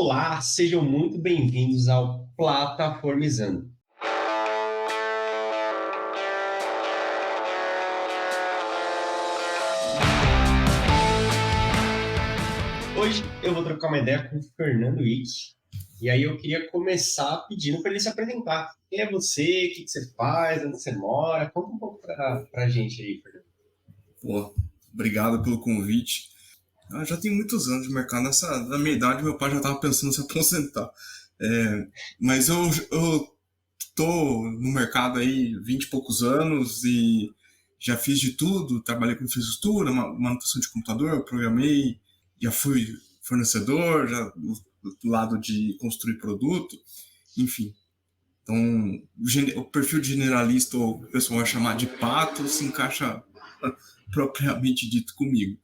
Olá, sejam muito bem-vindos ao Plataformizando. Hoje eu vou trocar uma ideia com o Fernando Wick, e aí eu queria começar pedindo para ele se apresentar. Quem é você? O que você faz? Onde você mora? Conta um pouco para a gente aí, Fernando. Pô, obrigado pelo convite. Já tem muitos anos de mercado. Na minha idade, meu pai já estava pensando em se aposentar. Mas eu tô no mercado aí 20 e poucos anos e já fiz de tudo. Trabalhei com infraestrutura, manutenção de computador, programei, já fui fornecedor, já do lado de construir produto, enfim. Então, o perfil de generalista, ou o pessoal vai chamar de pato, se encaixa propriamente dito comigo.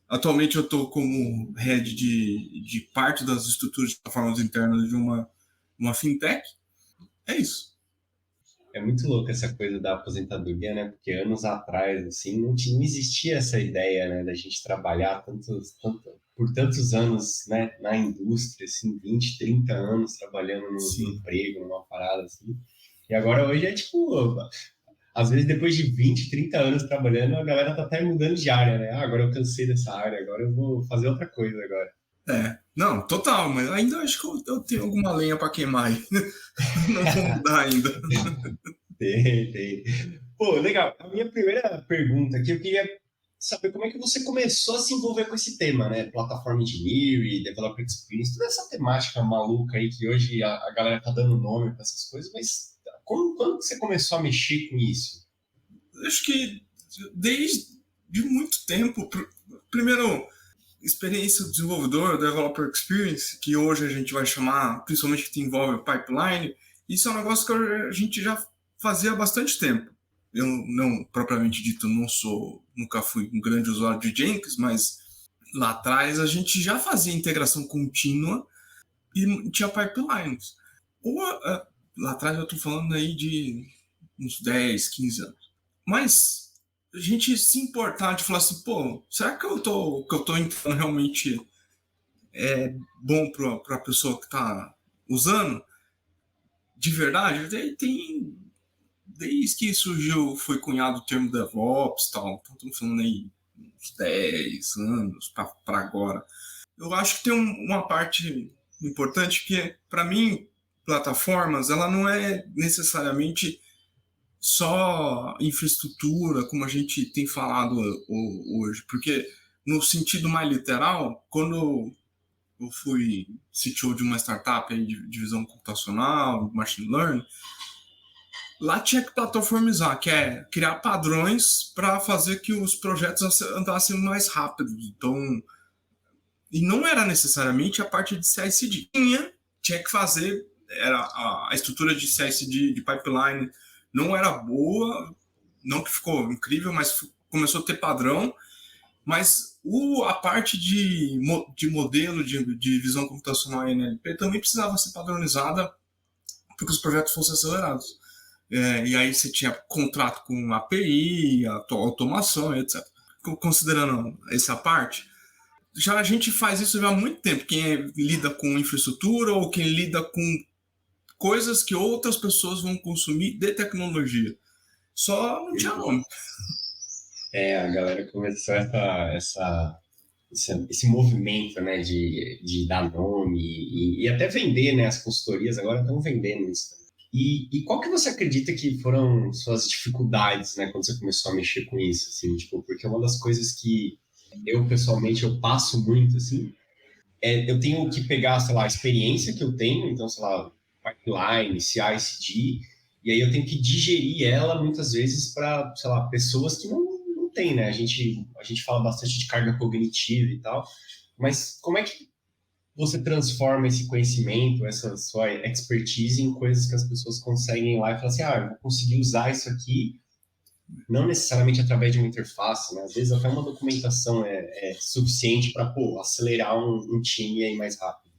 Atualmente eu estou como head de parte das estruturas de plataformas internas de uma fintech. É isso. É muito louco essa coisa da aposentadoria, né? Porque anos atrás, assim, não existia essa ideia, né, da gente trabalhar por tantos anos, né, na indústria, assim, 20, 30 anos trabalhando no Sim. emprego, numa parada, assim. E agora hoje é tipo, às vezes depois de 20, 30 anos trabalhando, a galera tá até mudando de área, né? Ah, agora eu cansei dessa área, agora eu vou fazer outra coisa agora. Não, total, mas ainda acho que eu tenho alguma lenha para queimar aí. Não vou mudar ainda. Tem. Pô, legal. A minha primeira pergunta aqui, eu queria saber como é que você começou a se envolver com esse tema, né? Plataforma Engineering, Developer Experience, toda essa temática maluca aí que hoje a galera tá dando nome para essas coisas, mas quando que você começou a mexer com isso? Acho que desde muito tempo. Primeiro, experiência do desenvolvedor, developer experience, que hoje a gente vai chamar, principalmente que envolve pipeline, isso é um negócio que a gente já fazia há bastante tempo. Eu não, propriamente dito, nunca fui um grande usuário de Jenkins, mas lá atrás a gente já fazia integração contínua e tinha pipelines. Lá atrás eu estou falando aí de uns 10, 15 anos. Mas a gente se importar de falar assim, pô, será que eu tô entrando realmente bom para a pessoa que está usando? De verdade, desde que surgiu, foi cunhado o termo DevOps e tal, então estamos falando aí uns 10 anos para agora. Eu acho que tem uma parte importante que, para mim, plataformas, ela não é necessariamente só infraestrutura, como a gente tem falado hoje, porque no sentido mais literal, quando eu fui CTO de uma startup aí de visão computacional, machine learning, lá tinha que plataformizar, que é criar padrões para fazer que os projetos andassem mais rápido. Então, e não era necessariamente a parte de CI/CD. Tinha que fazer, era a estrutura de CI/CD, de pipeline, não era boa, não que ficou incrível, mas começou a ter padrão, mas a parte de modelo de visão computacional e NLP também precisava ser padronizada para que os projetos fossem acelerados. E aí você tinha contrato com API, automação, etc. Considerando essa parte, já a gente faz isso já há muito tempo. Quem lida com infraestrutura ou quem lida com coisas que outras pessoas vão consumir de tecnologia. Só não tinha nome. A galera começou esse movimento, né, de dar nome e até vender, né, as consultorias agora estão vendendo isso. E qual que você acredita que foram suas dificuldades, né, quando você começou a mexer com isso, assim, tipo, porque uma das coisas que eu, pessoalmente, eu passo muito, assim, eu tenho que pegar, sei lá, a experiência que eu tenho, então, sei lá, pipeline, CI/CD, e aí eu tenho que digerir ela, muitas vezes, para, sei lá, pessoas que não têm, né, a gente fala bastante de carga cognitiva e tal, mas como é que você transforma esse conhecimento, essa sua expertise em coisas que as pessoas conseguem ir lá e falar assim, eu vou conseguir usar isso aqui, não necessariamente através de uma interface, né? Às vezes até uma documentação é suficiente para, acelerar um time aí mais rápido.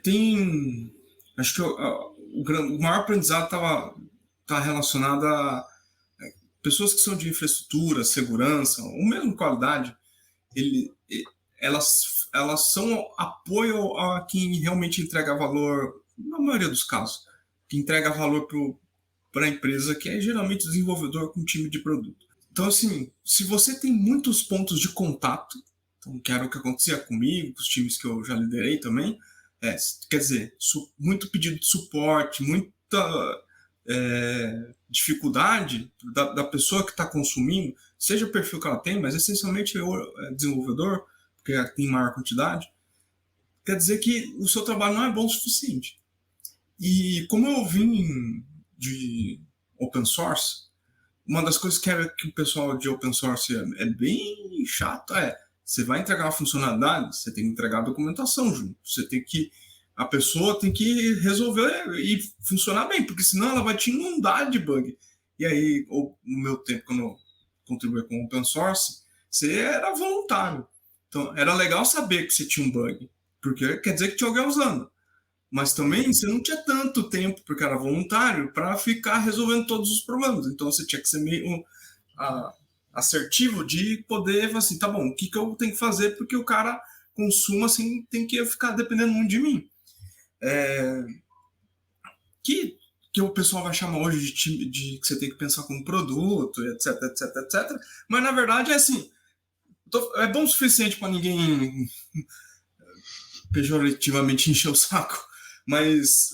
Tem... Acho que o maior aprendizado tá relacionado a pessoas que são de infraestrutura, segurança, ou mesmo qualidade, elas elas são apoio a quem realmente entrega valor, na maioria dos casos, que entrega valor para a empresa, que é geralmente desenvolvedor com time de produto. Então, assim, se você tem muitos pontos de contato, então, que era o que acontecia comigo, com os times que eu já liderei também, quer dizer, muito pedido de suporte, muita dificuldade da pessoa que está consumindo, seja o perfil que ela tem, mas essencialmente é desenvolvedor, porque tem maior quantidade, quer dizer que o seu trabalho não é bom o suficiente. E como eu vim de open source, uma das coisas que o pessoal de open source é bem chato você vai entregar uma funcionalidade, você tem que entregar a documentação junto. A pessoa tem que resolver e funcionar bem, porque senão ela vai te inundar de bug. E aí, no meu tempo, quando eu contribuí com open source, você era voluntário. Então, era legal saber que você tinha um bug, porque quer dizer que tinha alguém usando. Mas também você não tinha tanto tempo, porque era voluntário, para ficar resolvendo todos os problemas. Então você tinha que ser meio assertivo de poder falar assim, tá bom, o que eu tenho que fazer porque o cara consuma assim, tem que ficar dependendo muito de mim. Que o pessoal vai chamar hoje de que você tem que pensar como produto, etc, etc, etc. Mas na verdade é assim, é bom o suficiente para ninguém pejorativamente encher o saco. Mas,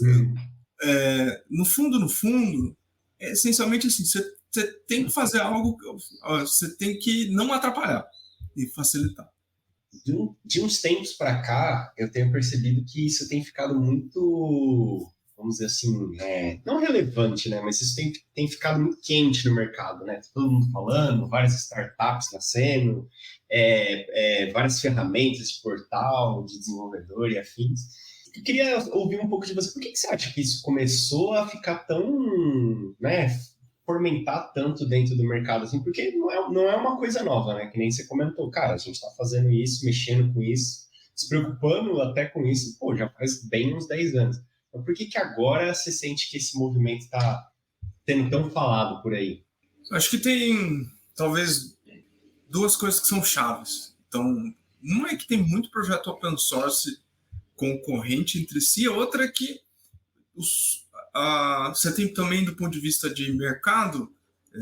no fundo, é essencialmente assim, você tem que fazer algo, você tem que não atrapalhar e facilitar. De uns tempos para cá, eu tenho percebido que isso tem ficado muito, vamos dizer assim, não relevante, né? Mas isso tem ficado muito quente no mercado, né? Todo mundo falando, várias startups nascendo, várias ferramentas de portal, de desenvolvedor e afins. Eu queria ouvir um pouco de você. Por que você acha que isso começou a ficar tão, né, fomentar tanto dentro do mercado assim? Porque não é uma coisa nova, né? Que nem você comentou, cara, a gente está fazendo isso, mexendo com isso, se preocupando até com isso, já faz bem uns 10 anos. Mas por que agora você sente que esse movimento está sendo tão falado por aí? Acho que tem, talvez, duas coisas que são chaves. Então, uma é que tem muito projeto open source concorrente entre si, a outra é que você tem também, do ponto de vista de mercado,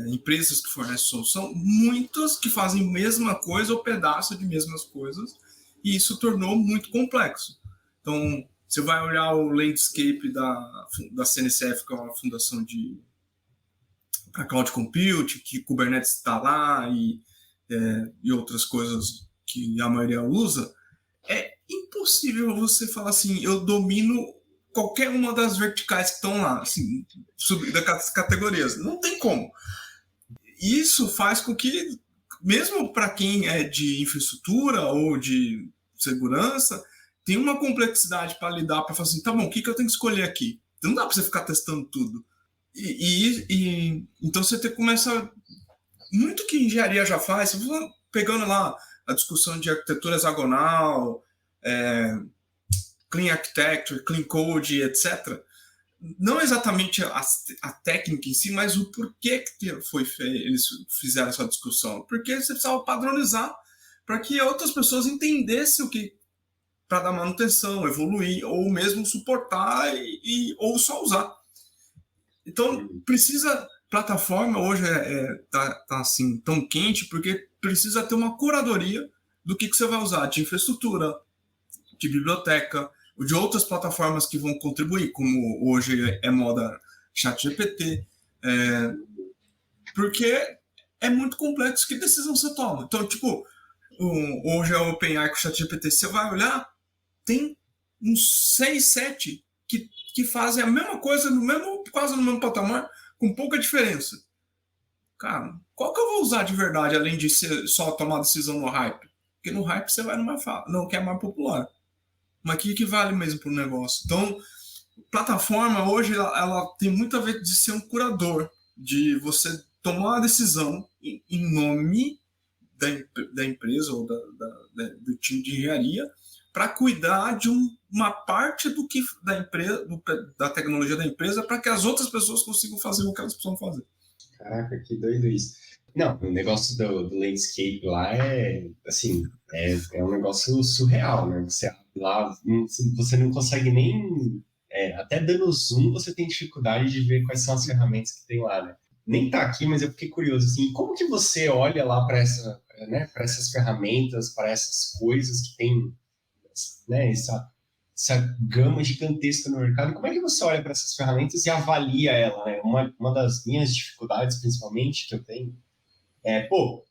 empresas que fornecem solução, muitas que fazem a mesma coisa ou pedaço de mesmas coisas, e isso tornou muito complexo. Então, você vai olhar o landscape da CNCF, que é uma fundação para cloud computing, que Kubernetes está lá e outras coisas que a maioria usa, é impossível você falar assim, eu domino qualquer uma das verticais que estão lá, assim, das categorias. Não tem como. Isso faz com que, mesmo para quem é de infraestrutura ou de segurança, tem uma complexidade para lidar, para falar assim, tá bom, o que eu tenho que escolher aqui? Não dá para você ficar testando tudo. Então você começa... Muito que engenharia já faz, você vai pegando lá a discussão de arquitetura hexagonal, clean architecture, clean code, etc. Não exatamente a técnica em si, mas o porquê que eles fizeram essa discussão. Porque você precisava padronizar para que outras pessoas entendessem o que para dar manutenção, evoluir, ou mesmo suportar ou só usar. Então, precisa... Plataforma hoje tá assim, tão quente porque precisa ter uma curadoria do que você vai usar de infraestrutura, de biblioteca, de outras plataformas que vão contribuir, como hoje é moda ChatGPT, porque é muito complexo. Que decisão você toma? Então, tipo, hoje é o OpenAI com o ChatGPT, você vai olhar, tem uns 6, 7 que fazem a mesma coisa, quase no mesmo patamar, com pouca diferença. Cara, qual que eu vou usar de verdade, além de só tomar decisão no hype? Porque no hype você vai no que é mais popular. Mas o que vale mesmo para o negócio? Então, plataforma hoje ela tem muito a ver de ser um curador, de você tomar uma decisão em nome da empresa ou do time de engenharia para cuidar de uma parte da empresa, da tecnologia da empresa, para que as outras pessoas consigam fazer o que elas precisam fazer. Caraca, que doido isso. Não, o negócio do landscape lá é, assim, é um negócio surreal, né? Você abre lá, você não consegue nem... até dando zoom, você tem dificuldade de ver quais são as ferramentas que tem lá, né? Nem tá aqui, mas eu fiquei curioso, assim, como que você olha lá para né, para essas ferramentas, para essas coisas que tem, né, essa gama gigantesca no mercado, como é que você olha para essas ferramentas e avalia ela, né? Uma das minhas dificuldades, principalmente, que eu tenho, pô,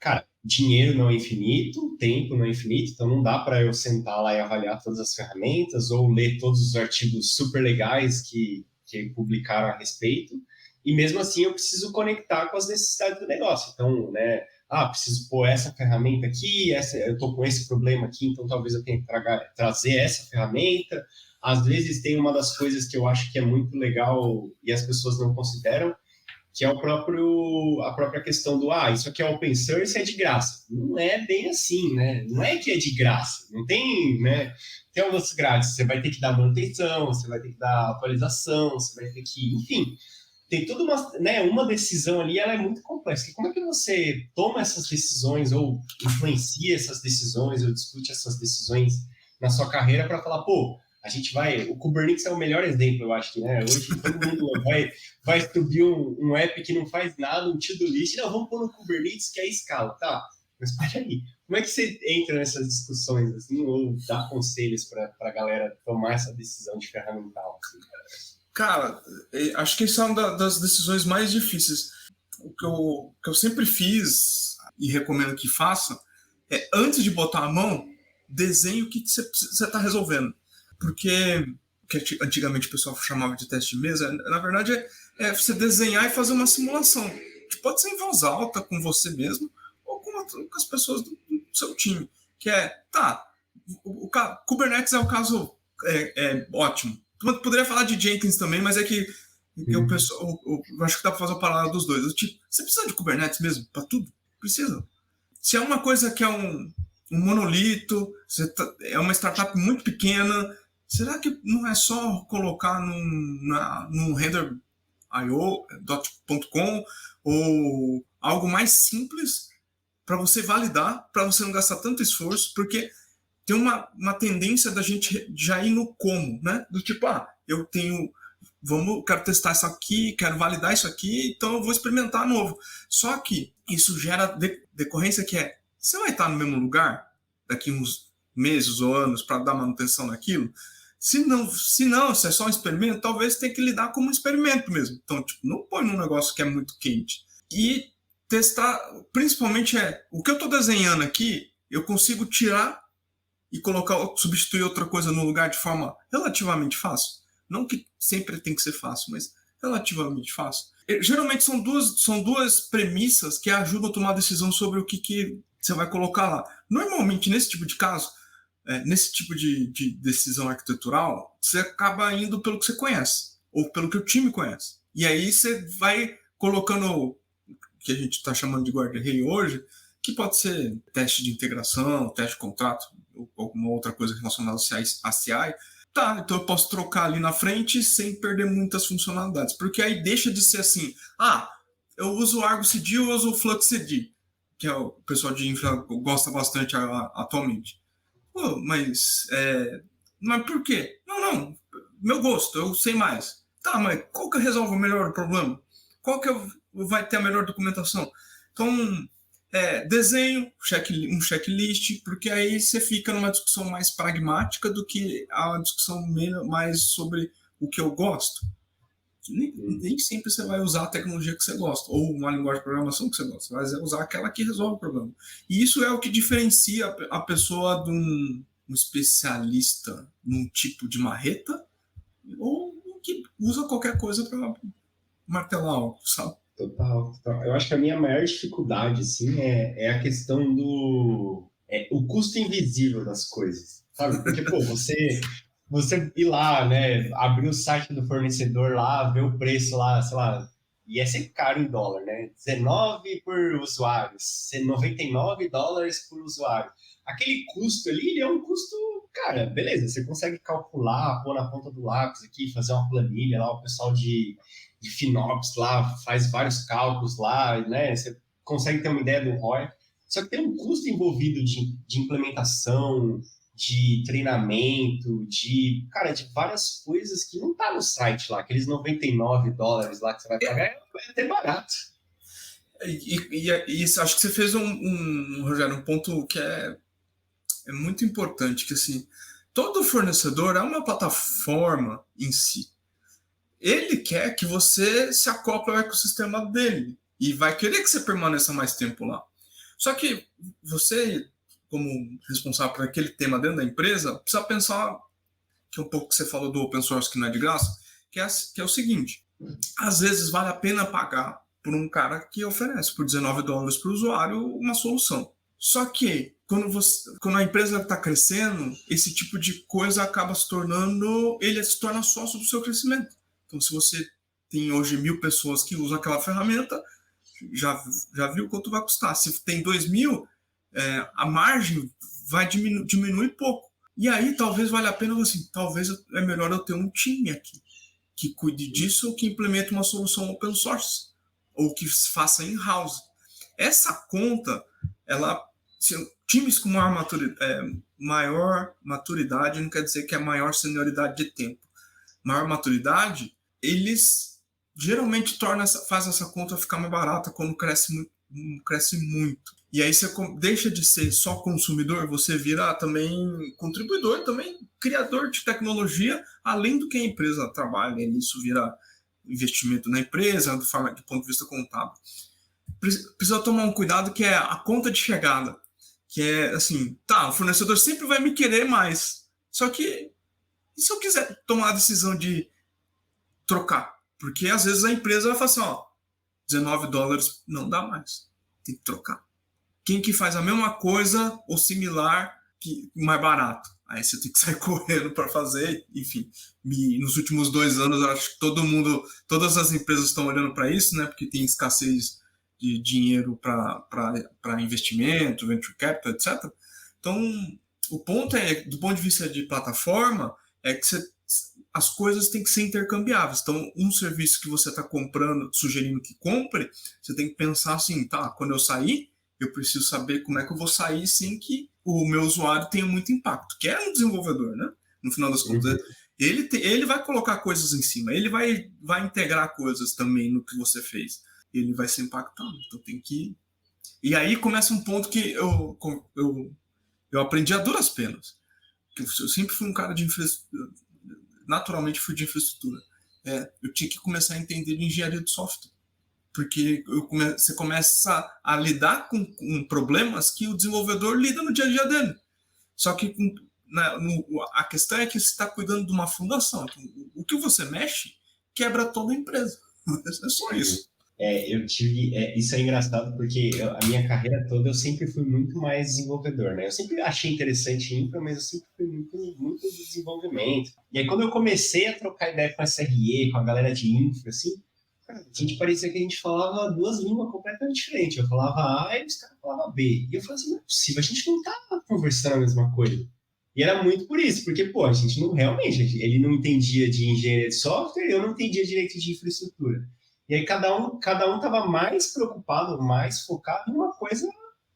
cara, dinheiro não é infinito, tempo não é infinito, então não dá para eu sentar lá e avaliar todas as ferramentas ou ler todos os artigos super legais que publicaram a respeito. E mesmo assim eu preciso conectar com as necessidades do negócio. Então, né, preciso pôr essa ferramenta aqui, eu estou com esse problema aqui, então talvez eu tenha que trazer essa ferramenta. Às vezes tem uma das coisas que eu acho que é muito legal e as pessoas não consideram, que é a própria questão do, isso aqui é open source, é de graça. Não é bem assim, né? Não é que é de graça. Não tem, né? Tem algumas grátis, você vai ter que dar manutenção, você vai ter que dar atualização, você vai ter que, enfim, tem toda uma decisão ali, ela é muito complexa. E como é que você toma essas decisões ou influencia essas decisões ou discute essas decisões na sua carreira para falar, pô, a gente vai... O Kubernetes é o melhor exemplo, eu acho que, né? Hoje todo mundo vai subir um app que não faz nada, um to-do list. Não, vamos pôr no Kubernetes que é escala, tá? Mas peraí, como é que você entra nessas discussões, assim, ou dá conselhos para a galera tomar essa decisão de ferramental? Assim, Cara, acho que isso é uma das decisões mais difíceis. O que eu sempre fiz e recomendo que faça é, antes de botar a mão, desenhe o que você está resolvendo. Porque o que antigamente o pessoal chamava de teste de mesa, na verdade é você desenhar e fazer uma simulação. Pode ser em voz alta, com você mesmo, ou com as pessoas do seu time. Que o Kubernetes é o caso ótimo. Poderia falar de Jenkins também, mas é que eu acho que dá para fazer a parada dos dois. Tipo, você precisa de Kubernetes mesmo? Para tudo? Precisa. Se é uma coisa que é um monolito, é uma startup muito pequena, será que não é só colocar num render.io.com ou algo mais simples para você validar, para você não gastar tanto esforço, porque tem uma tendência da gente já ir no como, né? Do tipo, eu quero testar isso aqui, quero validar isso aqui, então eu vou experimentar novo. Só que isso gera decorrência que você vai estar no mesmo lugar daqui uns meses ou anos para dar manutenção naquilo? Se não, se é só um experimento, talvez tenha que lidar como um experimento mesmo. Então, não põe num negócio que é muito quente. E testar, principalmente o que eu estou desenhando aqui, eu consigo tirar e substituir outra coisa no lugar de forma relativamente fácil. Não que sempre tem que ser fácil, mas relativamente fácil. Geralmente são duas premissas que ajudam a tomar a decisão sobre o que você vai colocar lá. Normalmente, nesse tipo de caso, nesse tipo de decisão arquitetural, você acaba indo pelo que você conhece, ou pelo que o time conhece. E aí você vai colocando o que a gente está chamando de guarda-reio hoje, que pode ser teste de integração, teste de contrato, ou alguma outra coisa relacionada a CI. Então eu posso trocar ali na frente sem perder muitas funcionalidades. Porque aí deixa de ser assim, eu uso o Argo CD ou eu uso o Flux CD, que é o pessoal de infra gosta bastante atualmente. Pô, mas por quê? Não, meu gosto, eu sei mais. Mas qual que resolve o melhor problema? Qual que vai ter a melhor documentação? Então, desenho, um checklist, porque aí você fica numa discussão mais pragmática do que a discussão mais sobre o que eu gosto. Nem sempre você vai usar a tecnologia que você gosta, ou uma linguagem de programação que você gosta, mas é usar aquela que resolve o problema. E isso é o que diferencia a pessoa de um especialista num tipo de marreta, ou que usa qualquer coisa para martelar algo, sabe? Total. Eu acho que a minha maior dificuldade, assim, é a questão o custo invisível das coisas, sabe? Porque, pô, você ir lá, né, abrir o site do fornecedor lá, ver o preço lá, sei lá, e é sempre caro em dólar, né? 19 por usuário, $99 por usuário. Aquele custo ali, ele é um custo, cara, beleza, você consegue calcular, pôr na ponta do lápis aqui, fazer uma planilha lá, o pessoal de FinOps lá faz vários cálculos lá, né? Você consegue ter uma ideia do ROI, só que tem um custo envolvido de implementação, de treinamento, cara, de várias coisas que não tá no site lá, aqueles $99 lá que você vai pagar, é até barato. E isso, acho que você fez Rogério, um ponto que é muito importante, que assim, todo fornecedor é uma plataforma em si. Ele quer que você se acople ao ecossistema dele e vai querer que você permaneça mais tempo lá. Só que você, como responsável por aquele tema dentro da empresa, precisa pensar, que é um pouco que você falou do open source que não é de graça, que é o seguinte, às vezes vale a pena pagar por um cara que oferece por $19 para o usuário uma solução. Só que quando a empresa está crescendo, esse tipo de coisa acaba ele se torna sócio do seu crescimento. Então, se você tem hoje 1.000 pessoas que usam aquela ferramenta, já viu quanto vai custar. Se tem 2.000, a margem vai diminuir pouco. E aí, talvez valha a pena, assim, talvez é melhor eu ter um time aqui que cuide disso ou que implemente uma solução open source ou que faça in-house. Essa conta, times com maior maturidade não quer dizer que é maior senioridade de tempo. Maior maturidade, eles geralmente fazem essa conta ficar mais barata quando cresce muito. E aí você deixa de ser só consumidor, você vira também contribuidor, também criador de tecnologia, além do que a empresa trabalha. E isso vira investimento na empresa, do ponto de vista contábil. Precisa tomar um cuidado que é a conta de chegada. Que é assim, o fornecedor sempre vai me querer mais. Só que, e se eu quiser tomar a decisão de trocar? Porque às vezes a empresa vai falar assim, $19 não dá mais. Tem que trocar. Quem que faz a mesma coisa ou similar, mais barato? Aí você tem que sair correndo para fazer. Enfim, nos últimos 2 anos, eu acho que todas as empresas estão olhando para isso, né? Porque tem escassez de dinheiro para investimento, venture capital, etc. Então, o ponto do ponto de vista de plataforma, é que as coisas têm que ser intercambiáveis. Então, um serviço que você está comprando, sugerindo que compre, você tem que pensar assim, quando eu sair, eu preciso saber como é que eu vou sair sem que o meu usuário tenha muito impacto, que é um desenvolvedor, né? No final das contas, ele vai colocar coisas em cima, ele vai integrar coisas também no que você fez. Ele vai ser impactado, então tem que... E aí começa um ponto que eu aprendi a duras penas. Eu sempre fui um cara de infraestrutura, naturalmente fui de infraestrutura. Eu tinha que começar a entender de engenharia de software, porque você começa a lidar com problemas que o desenvolvedor lida no dia a dia dele. Só que a questão é que você está cuidando de uma fundação. Então, o que você mexe quebra toda a empresa. É só isso. Isso é engraçado porque a minha carreira toda eu sempre fui muito mais desenvolvedor, né? Eu sempre achei interessante infra, mas eu sempre fui muito do desenvolvimento. E aí quando eu comecei a trocar ideia com a SRE, com a galera de infra, assim, cara, a gente parecia que a gente falava 2 línguas completamente diferentes. Eu falava A e os caras falavam B. E eu falava assim, não é possível, a gente não tá conversando a mesma coisa. E era muito por isso, porque, a gente não realmente, ele não entendia de engenharia de software, eu não entendia direito de infraestrutura. E aí cada um estava mais preocupado, mais focado em uma coisa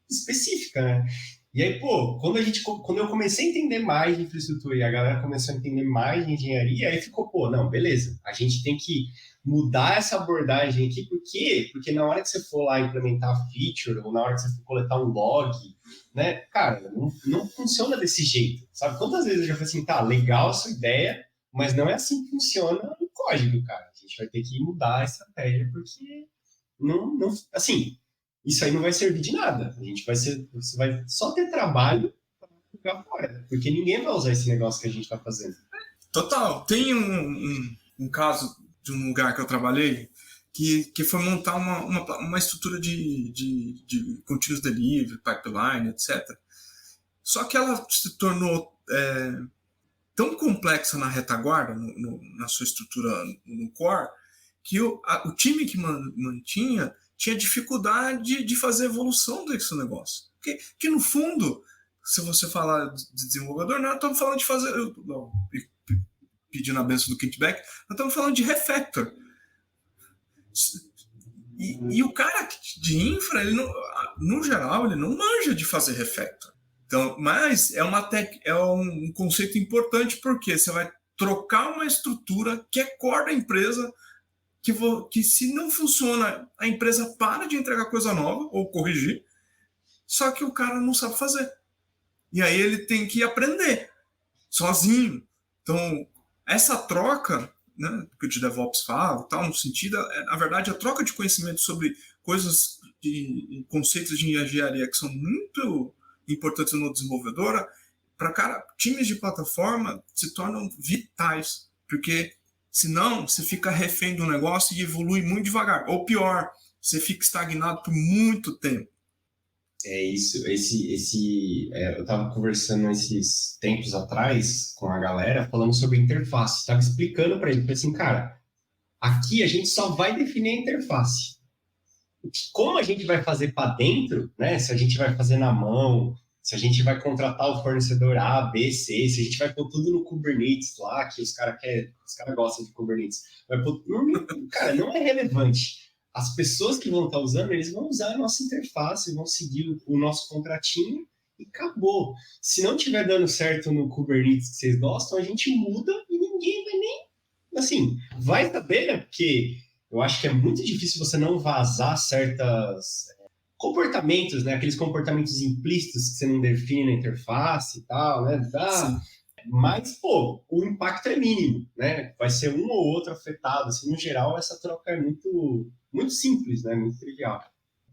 específica, né? E aí, quando eu comecei a entender mais de infraestrutura e a galera começou a entender mais de engenharia, aí ficou, não, beleza, a gente tem que mudar essa abordagem aqui, por quê? Porque na hora que você for lá implementar feature, ou na hora que você for coletar um log, né, cara, não funciona desse jeito, sabe? Quantas vezes eu já falei assim, legal a sua ideia, mas não é assim que funciona o código, cara. A gente vai ter que mudar a estratégia, porque assim, isso aí não vai servir de nada. Você vai só ter trabalho para jogar fora, porque ninguém vai usar esse negócio que a gente está fazendo. Total. Tem um caso de um lugar que eu trabalhei que foi montar uma estrutura de continuous delivery, pipeline, etc. Só que ela se tornou tão complexa na retaguarda, na sua estrutura no core, que o time que mantinha tinha dificuldade de fazer evolução desse negócio. Que no fundo, se você falar de desenvolvedor, nós estamos falando de fazer... pedindo a benção do kickback, nós estamos falando de refactor. E o cara de infra, ele não, no geral, ele não manja de fazer refactor. Então, mas é um conceito importante, porque você vai trocar uma estrutura que é core da empresa, que se não funciona, a empresa para de entregar coisa nova ou corrigir, só que o cara não sabe fazer. E aí ele tem que aprender sozinho. Então, essa troca, né, que o de DevOps fala, tal, no sentido, na verdade, a troca de conhecimento sobre coisas e conceitos de engenharia que são muito importantes no desenvolvedor, para times de plataforma se tornam vitais, porque senão você fica refém do negócio e evolui muito devagar. Ou pior, você fica estagnado por muito tempo. É isso, eu estava conversando esses tempos atrás com a galera falando sobre interface, estava explicando para ele, assim, cara, aqui a gente só vai definir a interface. Como a gente vai fazer para dentro, né? Se a gente vai fazer na mão, se a gente vai contratar o fornecedor A, B, C, se a gente vai pôr tudo no Kubernetes lá, que os caras gostam de Kubernetes, vai pôr, cara, não é relevante. As pessoas que vão estar usando, eles vão usar a nossa interface, vão seguir o nosso contratinho e acabou. Se não estiver dando certo no Kubernetes que vocês gostam, a gente muda e ninguém vai nem... Assim, vai saber, né? Porque eu acho que é muito difícil você não vazar certos comportamentos, né? Aqueles comportamentos implícitos que você não define na interface e tal, né? Mas, pô, o impacto é mínimo, né? Vai ser um ou outro afetado. Assim, no geral, essa troca é muito simples, né? Muito trivial.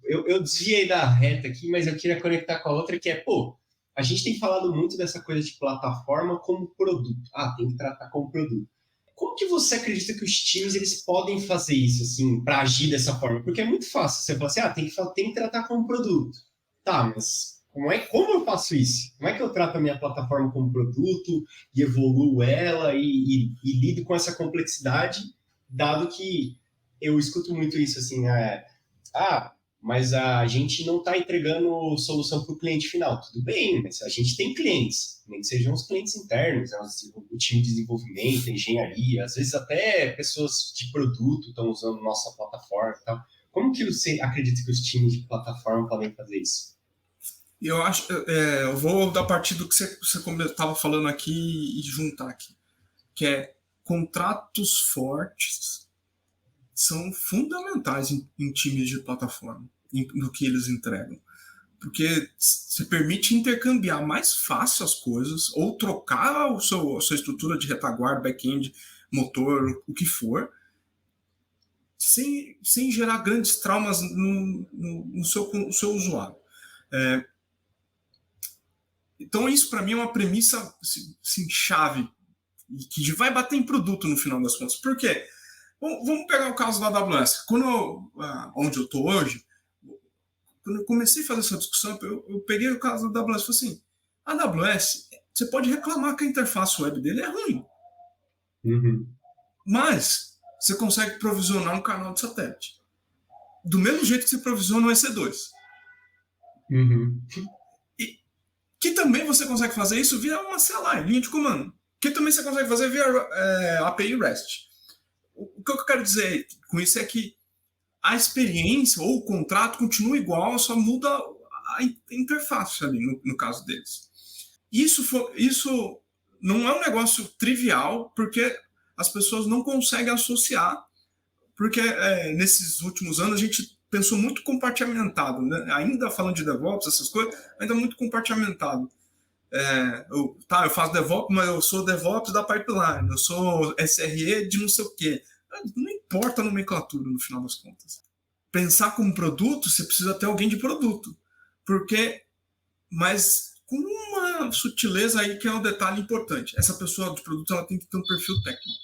Eu desviei da reta aqui, mas eu queria conectar com a outra, que é, pô, a gente tem falado muito dessa coisa de plataforma como produto. Tem que tratar como produto. Como que você acredita que os times eles podem fazer isso, assim, para agir dessa forma? Porque é muito fácil. Você fala assim, tem que tratar como produto. Tá, mas como eu faço isso? Como é que eu trato a minha plataforma como produto e evoluo ela e lido com essa complexidade, dado que eu escuto muito isso, assim, mas a gente não está entregando solução para o cliente final. Tudo bem, mas a gente tem clientes, nem que sejam os clientes internos, né? O time de desenvolvimento, engenharia, às vezes até pessoas de produto estão usando nossa plataforma e tal. Como que você acredita que os times de plataforma podem fazer isso? Eu vou dar partir do que você estava falando aqui e juntar aqui, que é contratos fortes são fundamentais em times de plataforma, no que eles entregam. Porque você permite intercambiar mais fácil as coisas, ou trocar a sua estrutura de retaguarda, back-end, motor, o que for, sem gerar grandes traumas no seu usuário. Então, isso para mim é uma premissa assim, chave, que vai bater em produto no final das contas. Por quê? Vamos pegar o caso da AWS. Onde eu estou hoje, quando eu comecei a fazer essa discussão, eu peguei o caso da AWS e falei assim, a AWS, você pode reclamar que a interface web dele é ruim. Uhum. Mas você consegue provisionar um canal de satélite. Do mesmo jeito que você provisiona o EC2. Uhum. E que também você consegue fazer isso via uma CLI, linha de comando. Que também você consegue fazer via API REST. O que eu quero dizer com isso é que a experiência ou o contrato continua igual, só muda a interface ali, no caso deles. Isso não é um negócio trivial, porque as pessoas não conseguem associar, porque nesses últimos anos a gente pensou muito compartimentado, né? Ainda falando de DevOps, essas coisas, ainda muito compartimentado. Eu faço DevOps, mas eu sou DevOps da pipeline, eu sou SRE de não sei o quê. Não importa a nomenclatura no final das contas. Pensar como produto, você precisa ter alguém de produto. Mas com uma sutileza aí que é um detalhe importante. Essa pessoa de produto ela tem que ter um perfil técnico.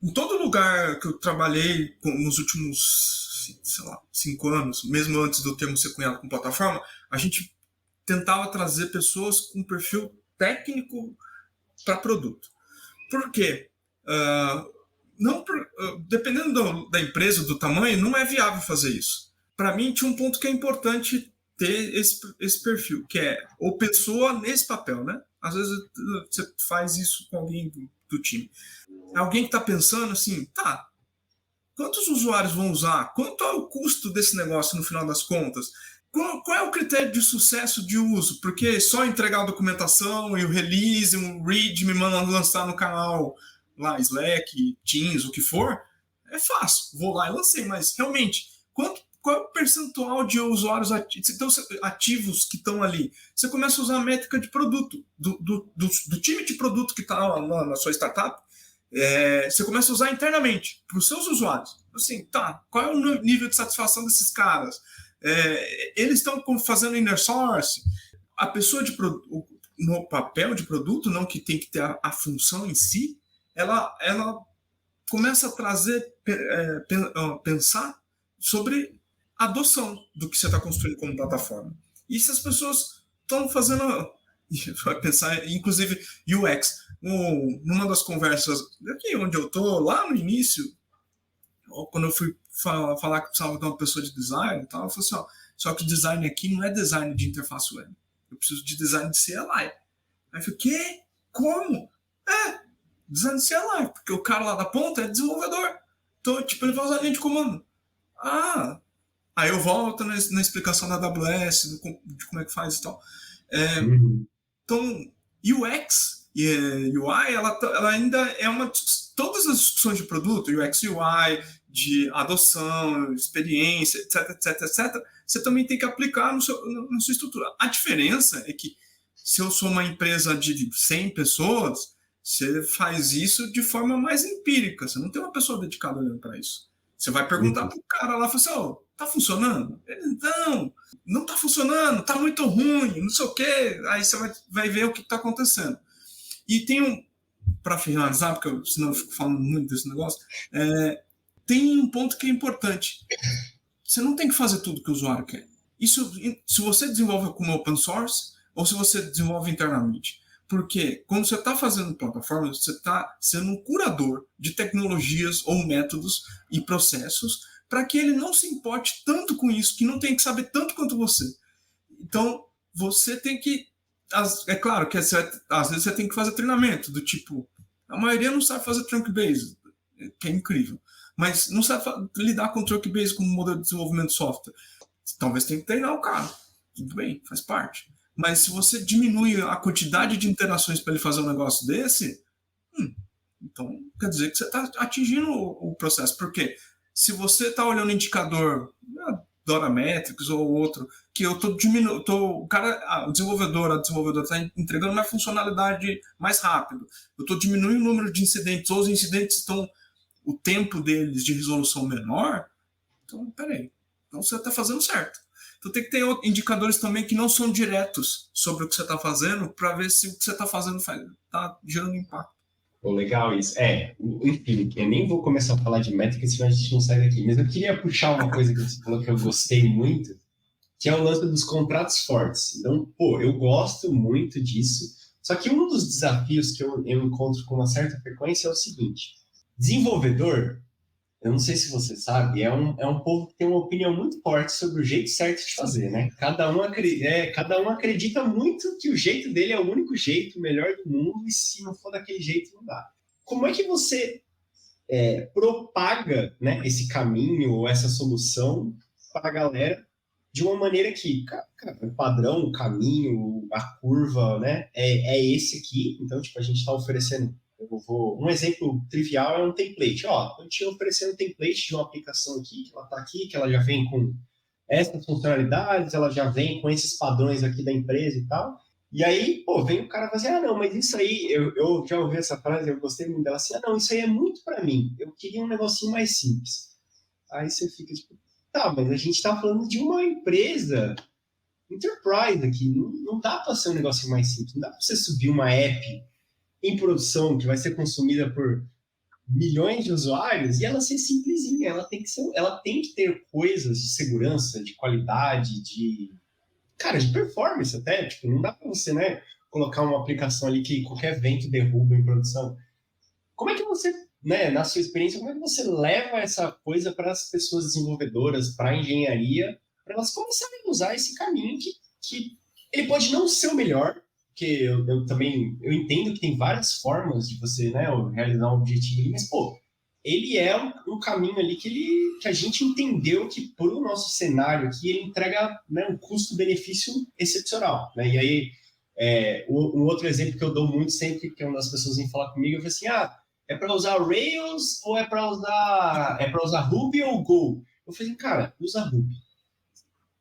Em todo lugar que eu trabalhei nos últimos, 5 anos, mesmo antes do termo ser cunhado com plataforma, a gente tentava trazer pessoas com perfil técnico para produto. Por quê? Dependendo da empresa, do tamanho, não é viável fazer isso. Para mim, tinha um ponto que é importante ter esse perfil, que é ou pessoa nesse papel, né? Às vezes você faz isso com alguém do time. É alguém que está pensando assim, quantos usuários vão usar? Quanto é o custo desse negócio no final das contas? Qual é o critério de sucesso de uso? Porque só entregar a documentação e o release, um read, me mandam lançar no canal lá, Slack, Teams, o que for, é fácil. Vou lá e lancei, mas realmente, qual é o percentual de usuários ativos que estão ali? Você começa a usar a métrica de produto, do time de produto que está lá na sua startup, você começa a usar internamente para os seus usuários. Assim, tá, qual é o nível de satisfação desses caras? Eles estão fazendo inner source. A pessoa no papel de produto, não que tem que ter a função em si, ela começa a trazer, pensar sobre a adoção do que você está construindo como plataforma. E se as pessoas estão fazendo, vai pensar, inclusive UX, numa das conversas aqui onde eu estou, lá no início, quando eu fui falar que precisava de uma pessoa de design, tal, eu falei assim, só que o design aqui não é design de interface web. Eu preciso de design de CLI. Aí eu falei, quê? Como? Design de CLI, porque o cara lá da ponta é desenvolvedor. Então, tipo, ele vai usar a linha de comando. Aí eu volto na explicação da AWS, de como é que faz e tal. Então, UX e UI, ela ainda é todas as discussões de produto, UX, UI, de adoção, experiência, etc, etc, etc, você também tem que aplicar na sua estrutura. A diferença é que se eu sou uma empresa de 100 pessoas, você faz isso de forma mais empírica, você não tem uma pessoa dedicada olhando para isso. Você vai perguntar pro cara lá, assim, tá funcionando? Ele, não tá funcionando, tá muito ruim, não sei o quê. Aí você vai ver o que tá acontecendo. E tem para finalizar, porque senão eu fico falando muito desse negócio, tem um ponto que é importante. Você não tem que fazer tudo que o usuário quer. Isso, se você desenvolve como open source ou se você desenvolve internamente. Porque quando você está fazendo plataforma, você está sendo um curador de tecnologias ou métodos e processos para que ele não se importe tanto com isso, que não tem que saber tanto quanto você. Então, você tem que... É claro que às vezes você tem que fazer treinamento, do tipo... A maioria não sabe fazer trunk-based, que é incrível. Mas não sabe lidar com trunk-based como modelo de desenvolvimento de software. Talvez tenha que treinar o cara. Tudo bem, faz parte. Mas se você diminui a quantidade de interações para ele fazer um negócio desse, então quer dizer que você está atingindo o processo. Porque se você está olhando o indicador, Dora Metrics ou outro, que eu estou diminuindo, o desenvolvedor, a desenvolvedora está entregando uma funcionalidade mais rápido. Eu estou diminuindo o número de incidentes, ou os incidentes estão, o tempo deles de resolução menor. Então, peraí. Então você está fazendo certo. Então tem que ter indicadores também que não são diretos sobre o que você está fazendo para ver se o que você está fazendo está gerando impacto. Legal isso. Enfim, eu nem vou começar a falar de métricas, senão a gente não sai daqui. Mas eu queria puxar uma coisa que você falou que eu gostei muito, que é o lance dos contratos fortes. Então, eu gosto muito disso. Só que um dos desafios que eu encontro com uma certa frequência é o seguinte. Desenvolvedor, eu não sei se você sabe, é um povo que tem uma opinião muito forte sobre o jeito certo de fazer, né? Cada um acredita muito que o jeito dele é o único jeito, o melhor do mundo, e se não for daquele jeito, não dá. Como é que você propaga, né, esse caminho ou essa solução para a galera de uma maneira que, cara, o padrão, o caminho, a curva, né, é esse aqui. Então, tipo, a gente está oferecendo... Um exemplo trivial é um template. Eu te oferecendo um template de uma aplicação aqui, que ela está aqui, que ela já vem com essas funcionalidades, ela já vem com esses padrões aqui da empresa e tal. E aí, vem o cara e fala assim, não, mas isso aí, eu já ouvi essa frase, eu gostei muito dela, assim, não, isso aí é muito para mim, eu queria um negocinho mais simples. Aí você fica tipo, tá, mas a gente está falando de uma empresa enterprise aqui, não dá para ser um negocinho mais simples, não dá para você subir uma app em produção, que vai ser consumida por milhões de usuários, e ela ser simplesinha, ela tem que ter coisas de segurança, de qualidade, de performance até, tipo, não dá para você, né, colocar uma aplicação ali que qualquer vento derruba em produção. Como é que você, né, na sua experiência, como é que você leva essa coisa para as pessoas desenvolvedoras, para a engenharia, para elas começarem a usar esse caminho que ele pode não ser o melhor, porque eu também entendo que tem várias formas de você, né, realizar um objetivo, mas, ele é um caminho ali que a gente entendeu que, por o nosso cenário aqui, ele entrega, né, um custo-benefício excepcional. Né? E aí, um outro exemplo que eu dou muito sempre, que é uma das pessoas vem falar comigo, eu falo assim, é para usar Rails ou é para usar Ruby ou Go? Eu falei, cara, usa Ruby.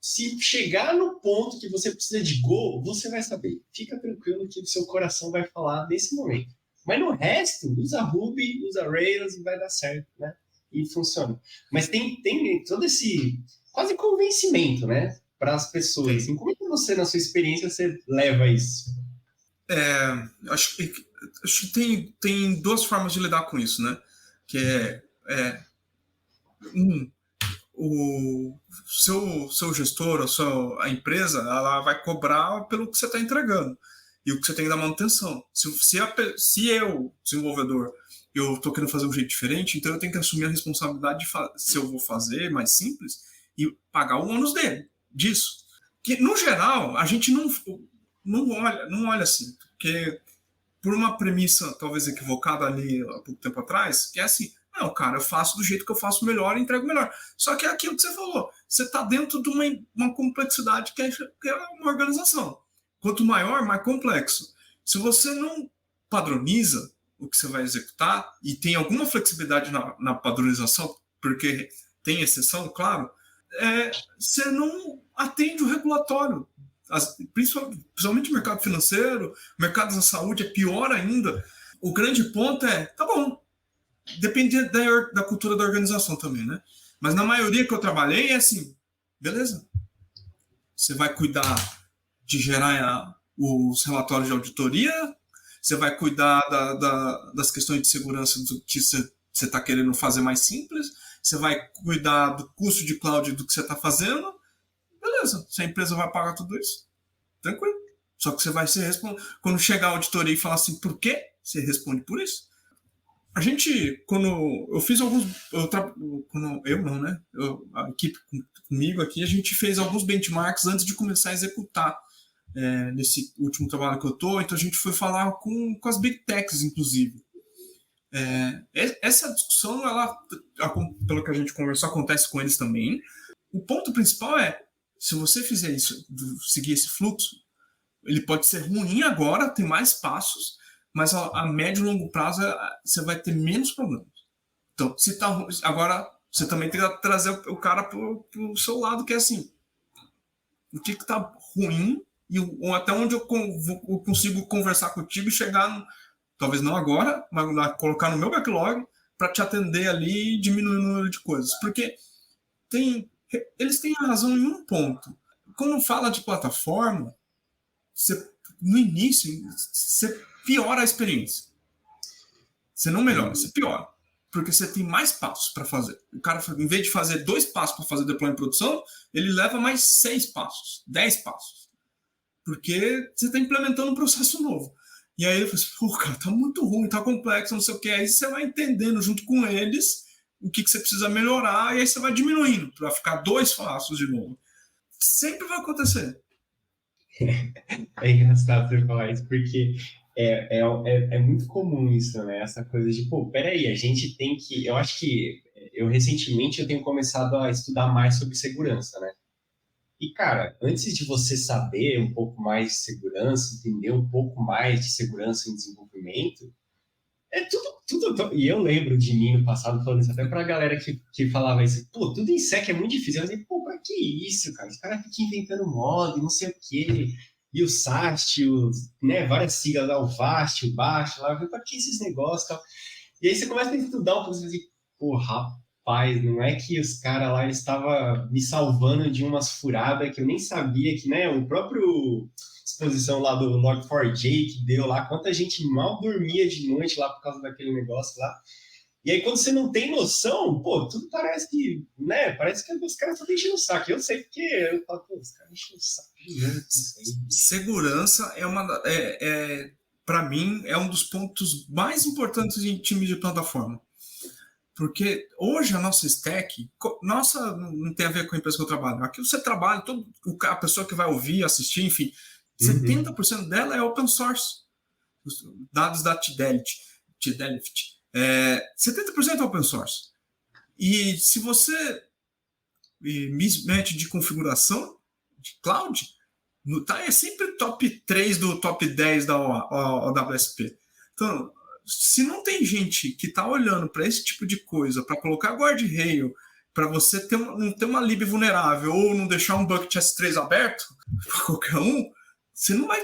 Se chegar no ponto que você precisa de Go, você vai saber. Fica tranquilo que o seu coração vai falar nesse momento. Mas no resto, usa Ruby, usa Rails e vai dar certo, né? E funciona. Mas tem todo esse quase convencimento, né? Para as pessoas. Assim, como é que você, na sua experiência, você leva isso? Acho que tem duas formas de lidar com isso, né? Que o seu gestor, a empresa, ela vai cobrar pelo que você está entregando e o que você tem que dar manutenção. Se eu, desenvolvedor, eu estou querendo fazer um jeito diferente, então eu tenho que assumir a responsabilidade se eu vou fazer mais simples e pagar o ônus disso. Que, no geral, a gente não olha assim, porque por uma premissa talvez equivocada ali há pouco tempo atrás, que é assim, não, cara, eu faço do jeito que eu faço melhor e entrego melhor. Só que é aquilo que você falou, você está dentro de uma complexidade que é uma organização. Quanto maior, mais complexo. Se você não padroniza o que você vai executar e tem alguma flexibilidade na padronização, porque tem exceção, claro, você não atende o regulatório. Principalmente o mercado financeiro, o mercado da saúde é pior ainda. O grande ponto tá bom, depende da cultura da organização também, né? Mas na maioria que eu trabalhei é assim, beleza. Você vai cuidar de gerar os relatórios de auditoria, você vai cuidar das questões de segurança do que você está querendo fazer mais simples, você vai cuidar do custo de cloud do que você está fazendo, beleza. Se a empresa vai pagar tudo isso, tranquilo. Só que você vai se responder. Quando chegar a auditoria e falar assim, por quê? Você responde por isso. A gente, quando eu fiz alguns... Eu não, né? A equipe comigo aqui, a gente fez alguns benchmarks antes de começar a executar nesse último trabalho que eu tô. Então a gente foi falar com as Big Techs, inclusive. Essa discussão, pelo que a gente conversou, acontece com eles também. O ponto principal se você fizer isso, seguir esse fluxo, ele pode ser ruim agora, tem mais passos, mas a médio e longo prazo você vai ter menos problemas. Então, agora você também tem que trazer o cara pro seu lado, que é assim, o que tá ruim ou até onde eu consigo conversar contigo e chegar, talvez não agora, mas colocar no meu backlog para te atender ali e diminuir o número de coisas. Porque eles têm razão em um ponto. Quando fala de plataforma, no início, você piora a experiência. Você não melhora, você piora. Porque você tem mais passos para fazer. O cara, em vez de fazer 2 passos para fazer deploy em produção, ele leva mais 6 passos, 10 passos. Porque você está implementando um processo novo. E aí eu falei assim, pô, cara, tá muito ruim, tá complexo, não sei o que. Aí você vai entendendo junto com eles o que você precisa melhorar, e aí você vai diminuindo para ficar 2 passos de novo. Sempre vai acontecer. É engraçado você falar isso, porque é muito comum isso, né? Essa coisa de, pô, peraí, a gente tem que... Eu acho que recentemente eu tenho começado a estudar mais sobre segurança, né? E, cara, antes de você saber um pouco mais de segurança, entender um pouco mais de segurança em desenvolvimento, tudo. E eu lembro de mim no passado falando isso até pra galera que falava isso, pô, tudo em sec é muito difícil. Eu falei, pô, pra que isso, cara? Os caras ficam inventando modo, não sei o quê. E o SAST, né, várias siglas lá, o VAST, o BAST, lá, pra que esses negócios e tal? E aí você começa a estudar um pouco, você diz, pô, rapaz, não é que os caras lá estavam me salvando de umas furadas que eu nem sabia que, né, o próprio exposição lá do Log4j que deu lá, quanta gente mal dormia de noite lá por causa daquele negócio lá. E aí, quando você não tem noção, pô, tudo parece que, né, parece que os caras estão enchendo o saco. Eu sei porque eu falo, pô, os caras enchem o saco de novo isso aí. Segurança para mim, é um dos pontos mais importantes em time de plataforma. Porque hoje a nossa stack, não tem a ver com a empresa que eu trabalho. Aqui você trabalha, a pessoa que vai ouvir, assistir, enfim, 70% dela é open source. Os dados da Fidelity. 70% é open source. E se você mismatch de configuração de cloud, é sempre top 3 do top 10 da OWSP. Então, se não tem gente que está olhando para esse tipo de coisa, para colocar guardrail, para você não ter uma lib vulnerável ou não deixar um bucket S3 aberto para qualquer um, você não vai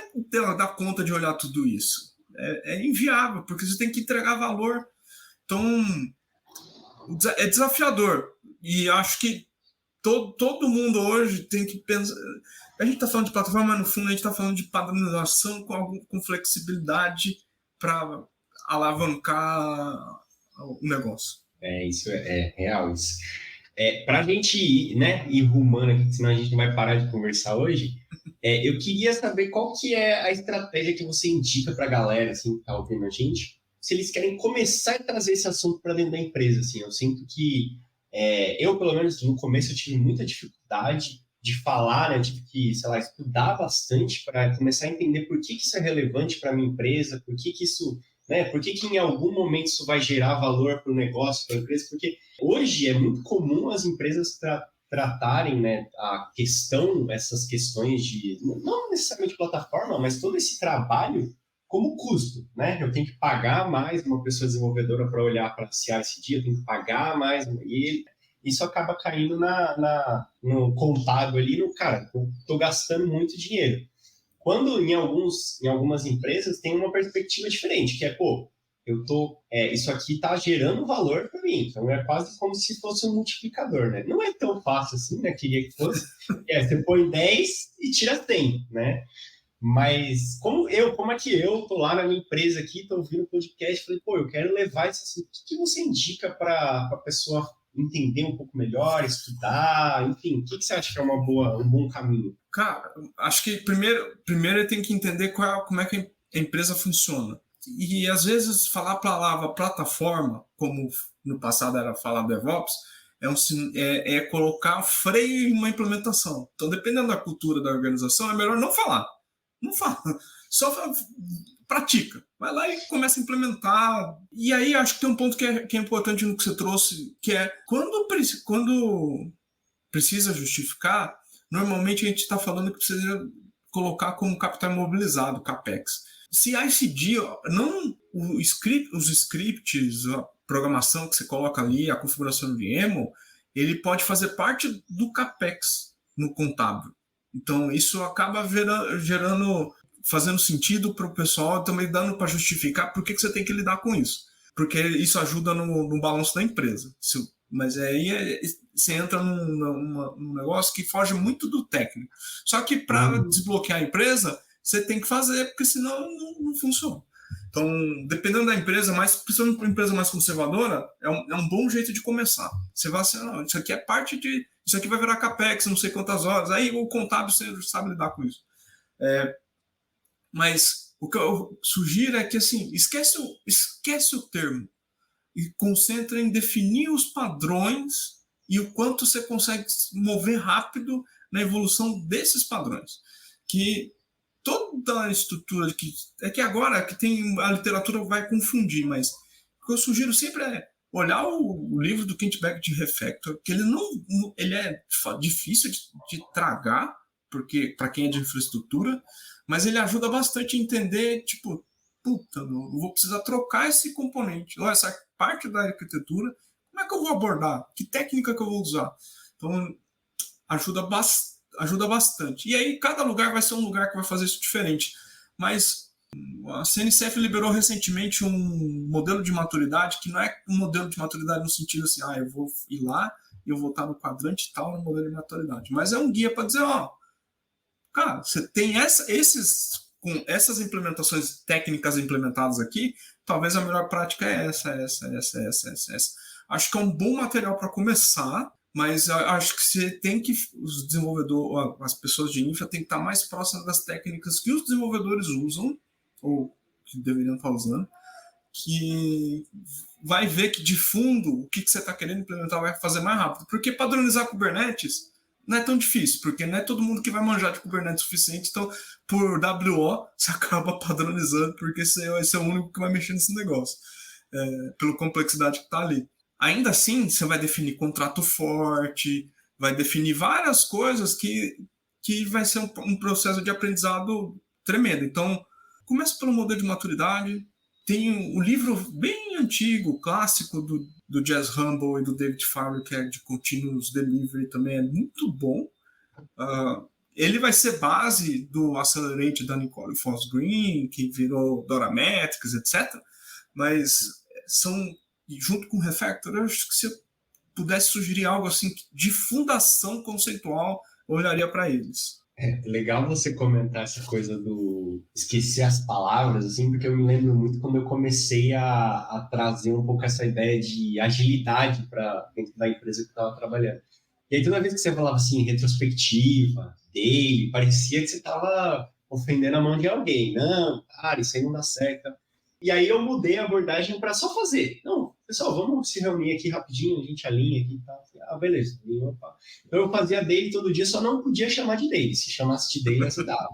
dar conta de olhar tudo isso. É inviável, porque você tem que entregar valor. Então, é desafiador. E acho que todo mundo hoje tem que pensar. A gente está falando de plataforma, mas no fundo a gente está falando de padronização com flexibilidade para alavancar o negócio. Isso é real. Isso. Para a gente ir, né, ir rumando aqui, senão a gente não vai parar de conversar hoje, eu queria saber qual que é a estratégia que você indica para a galera assim, que está ouvindo a gente, se eles querem começar a trazer esse assunto para dentro da empresa. Assim, eu sinto que eu, pelo menos no começo, eu tive muita dificuldade de falar, né? Eu tive que, sei lá, estudar bastante para começar a entender por que isso é relevante para a minha empresa, por que isso, né? Por que em algum momento isso vai gerar valor para o negócio, para a empresa, porque hoje é muito comum as empresas tratarem, né, essas questões de, não necessariamente plataforma, mas todo esse trabalho como custo, né? Eu tenho que pagar mais uma pessoa desenvolvedora para olhar para CI/CD, eu tenho que pagar mais, e isso acaba caindo no contábil ali, cara, eu estou gastando muito dinheiro. Quando em algumas empresas tem uma perspectiva diferente, que é, isso aqui está gerando valor para mim, então é quase como se fosse um multiplicador, né? Não é tão fácil assim, né? Queria que fosse. Você põe 10 e tira 100, né? Mas como é que eu tô lá na minha empresa aqui, tô ouvindo o podcast, falei, eu quero levar isso assim, o que você indica para a pessoa entender um pouco melhor, estudar, enfim, o que você acha que é um bom caminho? Cara, acho que primeiro tem que entender como é que a empresa funciona. E às vezes falar a palavra plataforma, como no passado era falar DevOps, é colocar freio em uma implementação. Então, dependendo da cultura da organização, é melhor não falar. Não fala, só pratica. Vai lá e começa a implementar. E aí acho que tem um ponto que é importante no que você trouxe, que é quando precisa justificar, normalmente a gente está falando que precisa colocar como capital imobilizado, CAPEX. CI/CD, não os scripts, a programação que você coloca ali, a configuração de YAML, ele pode fazer parte do CAPEX no contábil. Então, isso acaba fazendo sentido para o pessoal, também dando para justificar por que você tem que lidar com isso. Porque isso ajuda no balanço da empresa. Mas aí você entra num negócio que foge muito do técnico. Só que para desbloquear a empresa, você tem que fazer, porque senão não funciona. Então, dependendo da empresa, principalmente para uma empresa mais conservadora, é um bom jeito de começar. Você vai assim, não, isso aqui é parte de... Isso aqui vai virar CAPEX, não sei quantas horas. Aí o contábil você sabe lidar com isso. Mas o que eu sugiro é que, assim, esquece o termo e concentra em definir os padrões e o quanto você consegue mover rápido na evolução desses padrões. Que toda a estrutura que agora que tem a literatura vai confundir, mas o que eu sugiro sempre é olhar o livro do Kent Beck de Refactor, que ele é difícil de tragar, porque para quem é de infraestrutura, mas ele ajuda bastante a entender, tipo, eu vou precisar trocar esse componente, ou essa parte da arquitetura, como é que eu vou abordar? Que técnica que eu vou usar? Então, ajuda bastante. E aí, cada lugar vai ser um lugar que vai fazer isso diferente. Mas a CNCF liberou recentemente um modelo de maturidade que não é um modelo de maturidade no sentido assim, eu vou ir lá e eu vou estar no quadrante tal no modelo de maturidade. Mas é um guia para dizer, cara, você tem com essas implementações técnicas implementadas aqui, talvez a melhor prática é essa. Acho que é um bom material para começar, mas acho que os desenvolvedores, as pessoas de infra têm que estar mais próximas das técnicas que os desenvolvedores usam, ou que deveriam estar usando, que vai ver que de fundo o que você está querendo implementar vai fazer mais rápido. Porque padronizar Kubernetes não é tão difícil, porque não é todo mundo que vai manjar de Kubernetes o suficiente, então por WO você acaba padronizando, porque você é o único que vai mexer nesse negócio. pela complexidade que está ali. Ainda assim, você vai definir contrato forte, vai definir várias coisas que vai ser um processo de aprendizado tremendo. Então, começa pelo modelo de maturidade. Tem o livro bem antigo, clássico, do Jez Humble e do David Farley, que é de Continuous Delivery, também é muito bom. Ele vai ser base do Accelerate da Nicole Foss Green, que virou Dora Metrics, etc. Mas junto com o Refactor, eu acho que se eu pudesse sugerir algo assim de fundação conceitual, eu olharia para eles. É legal você comentar essa coisa do esquecer as palavras, assim, porque eu me lembro muito quando eu comecei a trazer um pouco essa ideia de agilidade para dentro da empresa que eu estava trabalhando. E aí, toda vez que você falava assim, retrospectiva, daily, parecia que você estava ofendendo a mão de alguém. Não, cara, isso aí não dá certo. E aí eu mudei a abordagem para só fazer. Não, pessoal, vamos se reunir aqui rapidinho, a gente alinha aqui e tal. Ah, beleza. Então eu fazia daily todo dia, só não podia chamar de daily. Se chamasse de daily, você dava.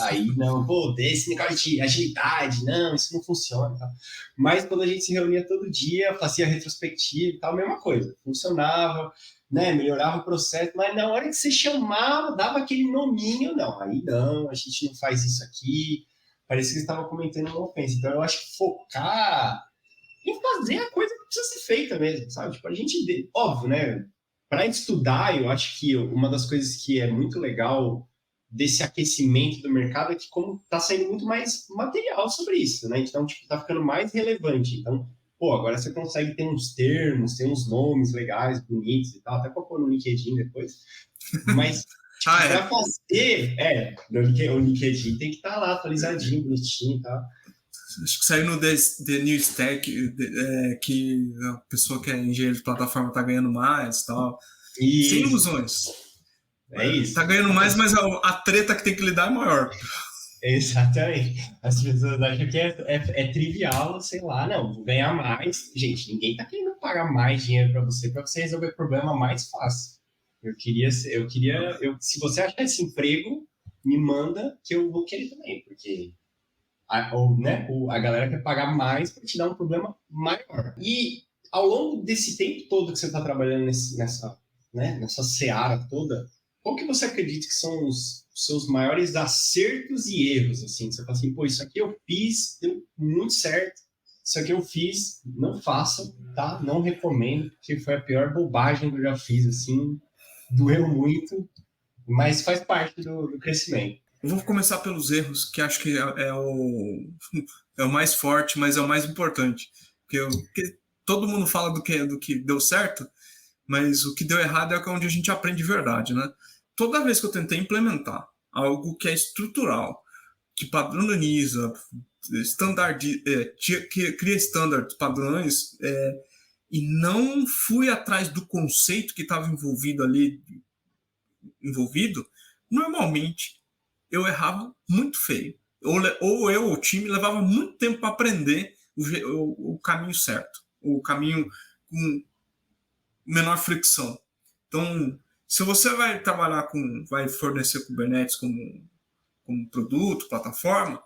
Aí não, pô, esse negócio de agilidade, não, isso não funciona. Tal. Mas quando a gente se reunia todo dia, fazia retrospectiva e tal, mesma coisa. Funcionava, né, melhorava o processo, mas na hora que você chamava, dava aquele nominho, não, aí não, a gente não faz isso aqui. Parecia que você estava comentando uma ofensa. Então, eu acho que focar em fazer a coisa que precisa ser feita mesmo, sabe? Tipo, a gente, óbvio, né? Para estudar, eu acho que uma das coisas que é muito legal desse aquecimento do mercado é que como está saindo muito mais material sobre isso, né? Então, tipo, tá ficando mais relevante. Então, pô, agora você consegue ter uns termos, ter uns nomes legais, bonitos e tal, até para pôr no LinkedIn depois. Mas tipo, para fazer, o LinkedIn tem que estar lá atualizadinho, bonitinho e tal. Acho que saiu no The New Stack, que a pessoa que é engenheiro de plataforma está ganhando mais e tal. Isso. Sem ilusões. É isso. Está ganhando mais, mas a treta que tem que lidar é maior. Exatamente. As pessoas acham que é trivial, sei lá, não, vou ganhar mais. Gente, ninguém está querendo pagar mais dinheiro para você resolver o problema mais fácil. Se você achar esse emprego, me manda que eu vou querer também, porque a galera quer pagar mais para te dar um problema maior. E ao longo desse tempo todo que você está trabalhando nessa seara toda, qual que você acredita que são os seus maiores acertos e erros? Assim, você fala assim, pô, isso aqui eu fiz, deu muito certo, isso aqui eu fiz, não façam, tá? Não recomendo, porque foi a pior bobagem que eu já fiz, assim, doeu muito, mas faz parte do crescimento. Eu vou começar pelos erros, que acho que é o mais forte, mas é o mais importante. Porque todo mundo fala do que deu certo, mas o que deu errado é onde a gente aprende de verdade, né? Toda vez que eu tentei implementar algo que é estrutural, que padroniza, que cria standards, padrões, e não fui atrás do conceito que estava envolvido, normalmente eu errava muito feio. Ou o time, levava muito tempo para aprender o caminho certo, o caminho com menor fricção. Então, se você vai fornecer Kubernetes como produto, plataforma,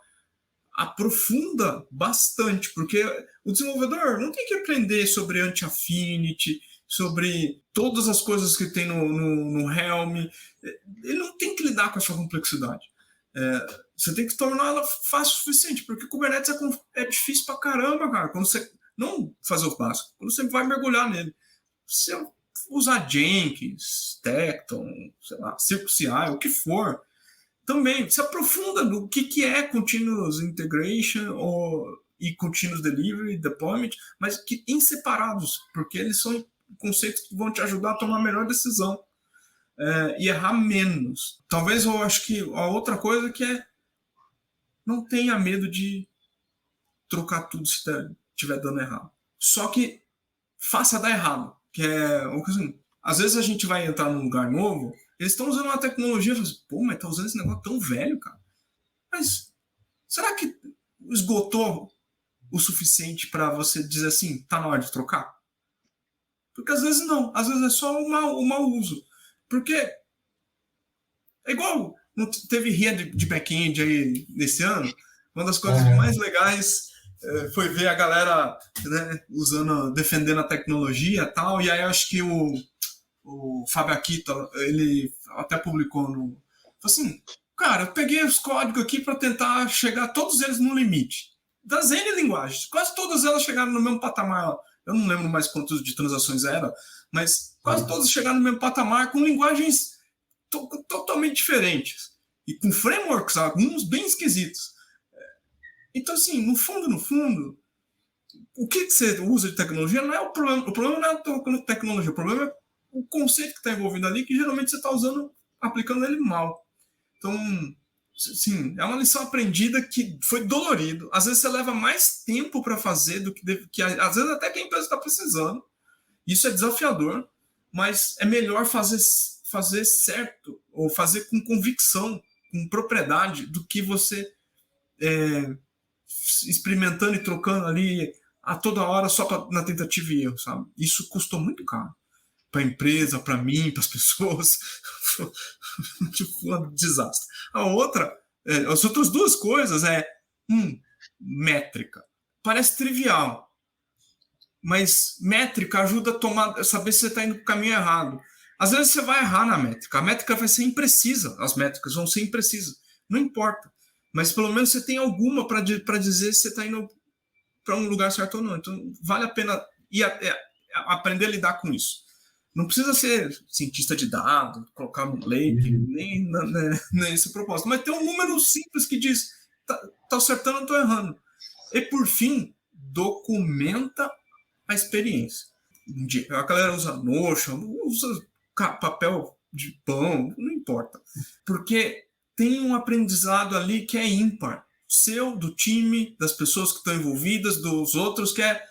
aprofunda bastante, porque o desenvolvedor não tem que aprender sobre anti-affinity, sobre todas as coisas que tem no Helm. Ele não tem que lidar com essa complexidade. Você tem que tornar ela fácil o suficiente, porque Kubernetes é difícil pra caramba, cara. Quando você não fazer o básico, quando você vai mergulhar nele. Se você usar Jenkins, Tekton, sei lá, CircleCI, o que for, também se aprofunda do que é Continuous Integration e Continuous Delivery, Deployment, mas que em separados, porque eles são conceitos que vão te ajudar a tomar a melhor decisão e errar menos. Talvez eu acho que a outra coisa que não tenha medo de trocar tudo se estiver dando errado. Só que faça dar errado. Que assim, às vezes a gente vai entrar num lugar novo, eles estão usando uma tecnologia e assim, pô, mas tá usando esse negócio tão velho, cara. Mas será que esgotou o suficiente para você dizer assim, tá na hora de trocar? Porque às vezes não, às vezes é só o mau uso. Porque é igual, não teve RIA de back-end aí nesse ano, uma das coisas mais legais foi ver a galera, né, defendendo a tecnologia e tal, e aí acho que o Fábio Akita, ele até publicou falou assim, cara, eu peguei os códigos aqui para tentar chegar todos eles no limite. Das N linguagens, quase todas elas chegaram no mesmo patamar. Eu não lembro mais quantos de transações era, mas quase todas chegaram no mesmo patamar com linguagens totalmente diferentes. E com frameworks, alguns bem esquisitos. Então, assim, no fundo, o que você usa de tecnologia não é o problema. O problema não é a tecnologia, o problema é o conceito que está envolvido ali, que geralmente você está aplicando ele mal. Então, sim, é uma lição aprendida que foi dolorido. Às vezes você leva mais tempo para fazer do que às vezes até que a empresa está precisando. Isso é desafiador, mas é melhor fazer certo ou fazer com convicção, com propriedade, do que você experimentando e trocando ali a toda hora só na tentativa e erro, sabe? Isso custou muito caro. Para a empresa, para mim, para as pessoas. Tipo, um desastre. A outra, as outras duas coisas métrica. Parece trivial, mas métrica ajuda a saber se você está indo para o caminho errado. Às vezes você vai errar na métrica. A métrica vai ser imprecisa. As métricas vão ser imprecisas. Não importa. Mas pelo menos você tem alguma para dizer se você está indo para um lugar certo ou não. Então, vale a pena aprender a lidar com isso. Não precisa ser cientista de dados, colocar um leite, nem esse propósito. Mas tem um número simples que diz, tá acertando ou estou errando. E, por fim, documenta a experiência. A galera usa Notion, usa papel de pão, não importa. Porque tem um aprendizado ali que é ímpar. Seu, do time, das pessoas que estão envolvidas, dos outros, que é...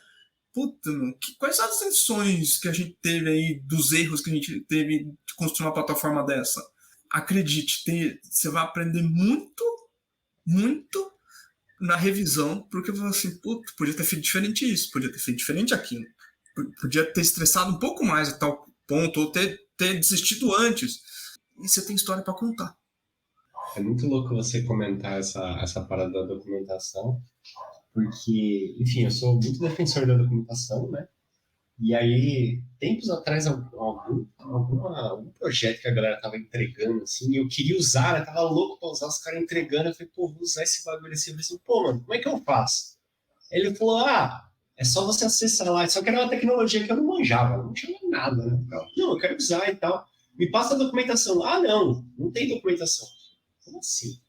Puta, quais são as lições que a gente teve aí, dos erros que a gente teve de construir uma plataforma dessa? Acredite, você vai aprender muito, muito na revisão, porque você fala assim, puta, podia ter feito diferente isso, podia ter feito diferente aquilo, podia ter estressado um pouco mais a tal ponto, ou ter desistido antes. E você tem história para contar. É muito louco você comentar essa parada da documentação, porque, enfim, eu sou muito defensor da documentação, né? E aí, tempos atrás, algum projeto que a galera tava entregando, assim, eu queria usar, eu tava louco pra usar, os caras entregando, eu falei, pô, vou usar esse bagulho assim, eu falei assim, pô, mano, como é que eu faço? Ele falou, é só você acessar lá, só que era uma tecnologia que eu não manjava, não tinha nada, né? Não, eu quero usar e tal, me passa a documentação. Não tem documentação. Como assim?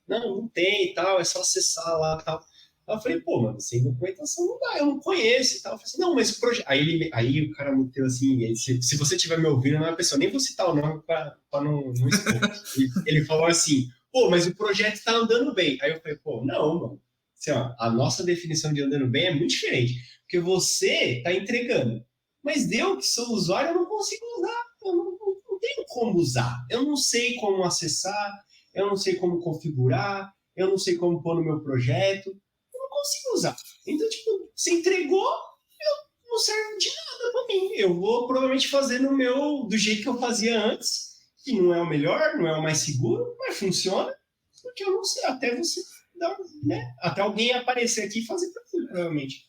Não tem e tal, é só acessar lá e tal. Eu falei, pô, mano, sem documentação não dá, eu não conheço e tal. Eu falei assim, não, mas o projeto... Aí o cara meteu assim, se você estiver me ouvindo, não é uma pessoa, nem vou citar o nome para não expor. Ele falou assim, pô, mas o projeto tá andando bem. Aí eu falei, pô, não, mano. Assim, ó, a nossa definição de andando bem é muito diferente, porque você tá entregando. Mas eu, que sou usuário, eu não consigo usar, eu não tenho como usar. Eu não sei como acessar, eu não sei como configurar, eu não sei como pôr no meu projeto. Consigo usar. Então, tipo, se entregou, não serve de nada pra mim. Eu vou provavelmente fazer do jeito que eu fazia antes, que não é o melhor, não é o mais seguro, mas funciona, porque eu não sei, até você dar, né? Até alguém aparecer aqui e fazer pra mim, provavelmente.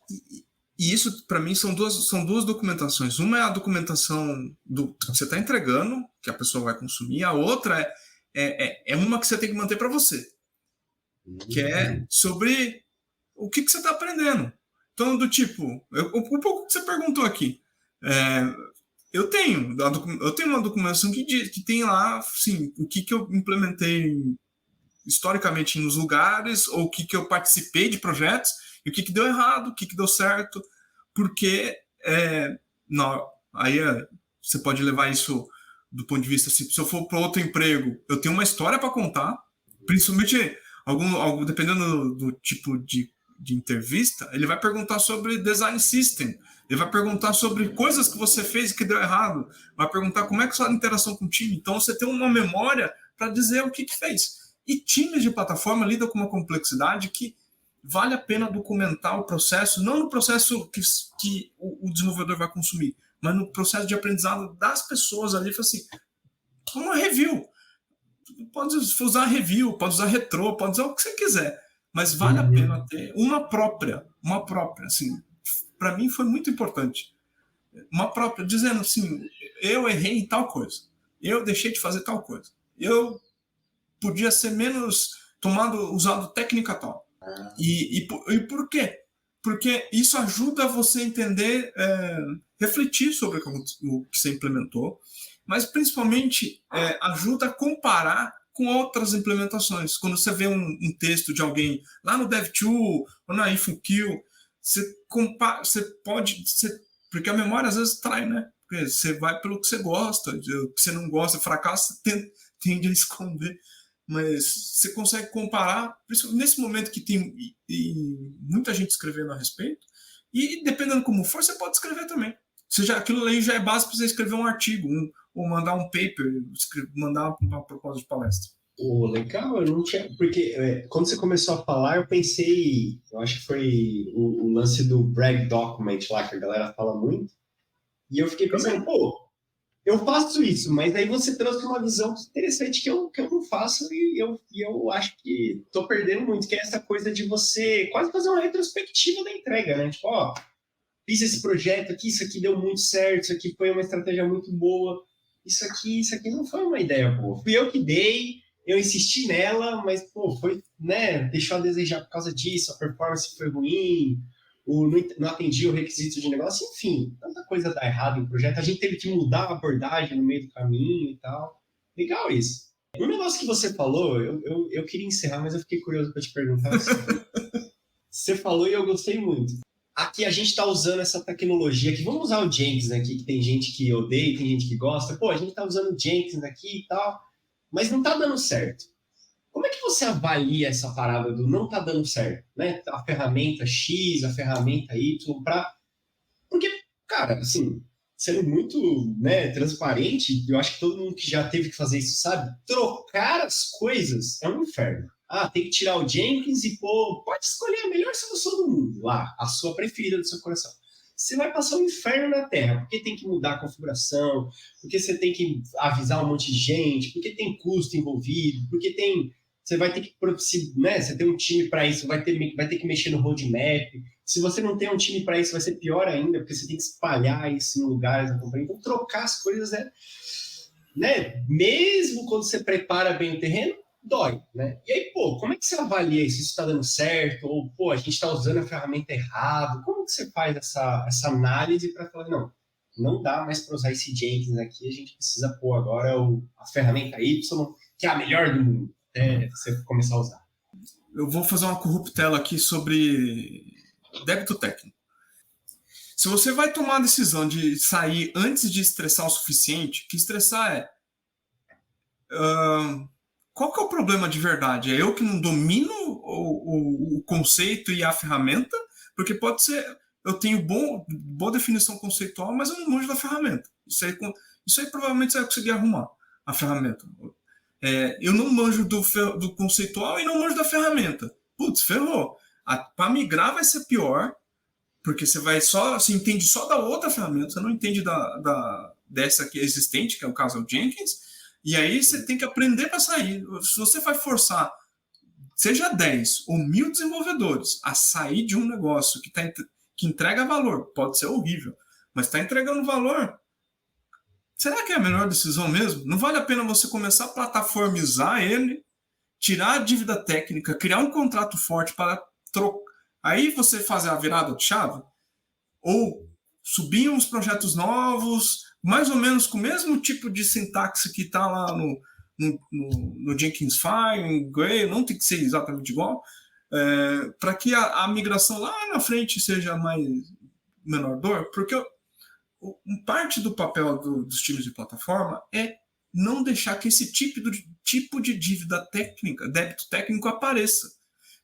E isso, para mim, são duas documentações. Uma é a documentação do que você está entregando, que a pessoa vai consumir, a outra é uma que você tem que manter para você, que é sobre o que você está aprendendo. Então, do tipo, um pouco que você perguntou aqui, eu tenho uma documentação que tem lá, assim, o que eu implementei historicamente nos lugares, ou o que eu participei de projetos, e o que deu errado, o que deu certo, porque aí você pode levar isso do ponto de vista, assim, se eu for para outro emprego, eu tenho uma história para contar, principalmente dependendo do tipo de entrevista, ele vai perguntar sobre design system, ele vai perguntar sobre coisas que você fez que deu errado, vai perguntar como é que sua interação com o time. Então você tem uma memória para dizer o que fez. E times de plataforma lidam com uma complexidade que vale a pena documentar o processo, não no processo que o desenvolvedor vai consumir, mas no processo de aprendizado das pessoas ali, assim, uma review. Pode usar review, pode usar retrô, pode usar o que você quiser. mas vale a pena ter uma própria, assim, para mim foi muito importante. Uma própria, dizendo assim, eu errei em tal coisa, eu deixei de fazer tal coisa, eu podia ser menos usado técnica tal. E por quê? Porque isso ajuda você a entender, refletir sobre o que você implementou, mas principalmente ajuda a comparar com outras implementações. Quando você vê um texto de alguém lá no Dev.to ou na InfoQ, você pode... porque a memória às vezes trai, né? Porque você vai pelo que você gosta, o que você não gosta, fracasso, você tende a esconder. Mas você consegue comparar, nesse momento que tem muita gente escrevendo a respeito, e dependendo como for, você pode escrever também. Aquilo aí já é base para você escrever um artigo, ou mandar um paper, mandar uma proposta de palestra. Legal, eu não tinha. Porque quando você começou a falar, eu pensei. Eu acho que foi o lance do brag document lá, que a galera fala muito. E eu fiquei pensando, eu faço isso, mas aí você trouxe uma visão interessante que eu não faço e eu acho que estou perdendo muito, que é essa coisa de você quase fazer uma retrospectiva da entrega, né? Tipo, fiz esse projeto aqui, isso aqui deu muito certo, isso aqui foi uma estratégia muito boa, isso aqui não foi uma ideia boa. Fui eu que dei, eu insisti nela, mas, foi, né, deixou a desejar por causa disso, a performance foi ruim, não atendia o requisito de negócio, enfim, tanta coisa dá errado em projeto. A gente teve que mudar a abordagem no meio do caminho e tal. Legal isso. Um negócio que você falou, eu queria encerrar, mas eu fiquei curioso para te perguntar. Você falou e eu gostei muito. Aqui a gente está usando essa tecnologia aqui. Vamos usar o Jenkins aqui, que tem gente que odeia, tem gente que gosta. A gente está usando o Jenkins aqui e tal, mas não está dando certo. Como é que você avalia essa parada do não tá dando certo, né? A ferramenta X, a ferramenta Y, porque, cara, assim, sendo muito, né, transparente, eu acho que todo mundo que já teve que fazer isso sabe, trocar as coisas é um inferno. Tem que tirar o Jenkins e, pode escolher a melhor solução do mundo lá, a sua preferida do seu coração. Você vai passar um inferno na Terra, porque tem que mudar a configuração, porque você tem que avisar um monte de gente, porque tem custo envolvido, porque você vai ter que, né, você tem um time para isso, vai ter que mexer no roadmap. Se você não tem um time para isso, vai ser pior ainda, porque você tem que espalhar isso em lugares da companhia. Então, trocar as coisas, né, mesmo quando você prepara bem o terreno, dói, né? E aí, como é que você avalia isso? Isso está dando certo? Ou, a gente está usando a ferramenta errado? Como que você faz essa análise para falar, não dá mais para usar esse Jenkins aqui, a gente precisa pôr agora a ferramenta Y, que é a melhor do mundo, até você começar a usar. Eu vou fazer uma corruptela aqui sobre débito técnico. Se você vai tomar a decisão de sair antes de estressar o suficiente, que estressar qual que é o problema de verdade? É eu que não domino o conceito e a ferramenta? Porque pode ser, eu tenho boa definição conceitual, mas eu não manjo da ferramenta. Isso aí provavelmente você vai conseguir arrumar a ferramenta. Eu não manjo do conceitual e não manjo da ferramenta. Putz, ferrou. Para migrar vai ser pior, porque você entende só da outra ferramenta, você não entende dessa aqui existente, que é o caso do Jenkins, e aí você tem que aprender para sair. Se você vai forçar, seja 10 ou 1000 desenvolvedores a sair de um negócio que entrega valor, pode ser horrível, mas está entregando valor, será que é a melhor decisão mesmo? Não vale a pena você começar a plataformizar ele, tirar a dívida técnica, criar um contrato forte para trocar. Aí você fazer a virada de chave, ou subir uns projetos novos, mais ou menos com o mesmo tipo de sintaxe que está lá no Jenkins File, em Gray, não tem que ser exatamente igual, para que a migração lá na frente seja menor dor, porque parte do papel dos times de plataforma é não deixar que esse tipo de dívida técnica, débito técnico, apareça.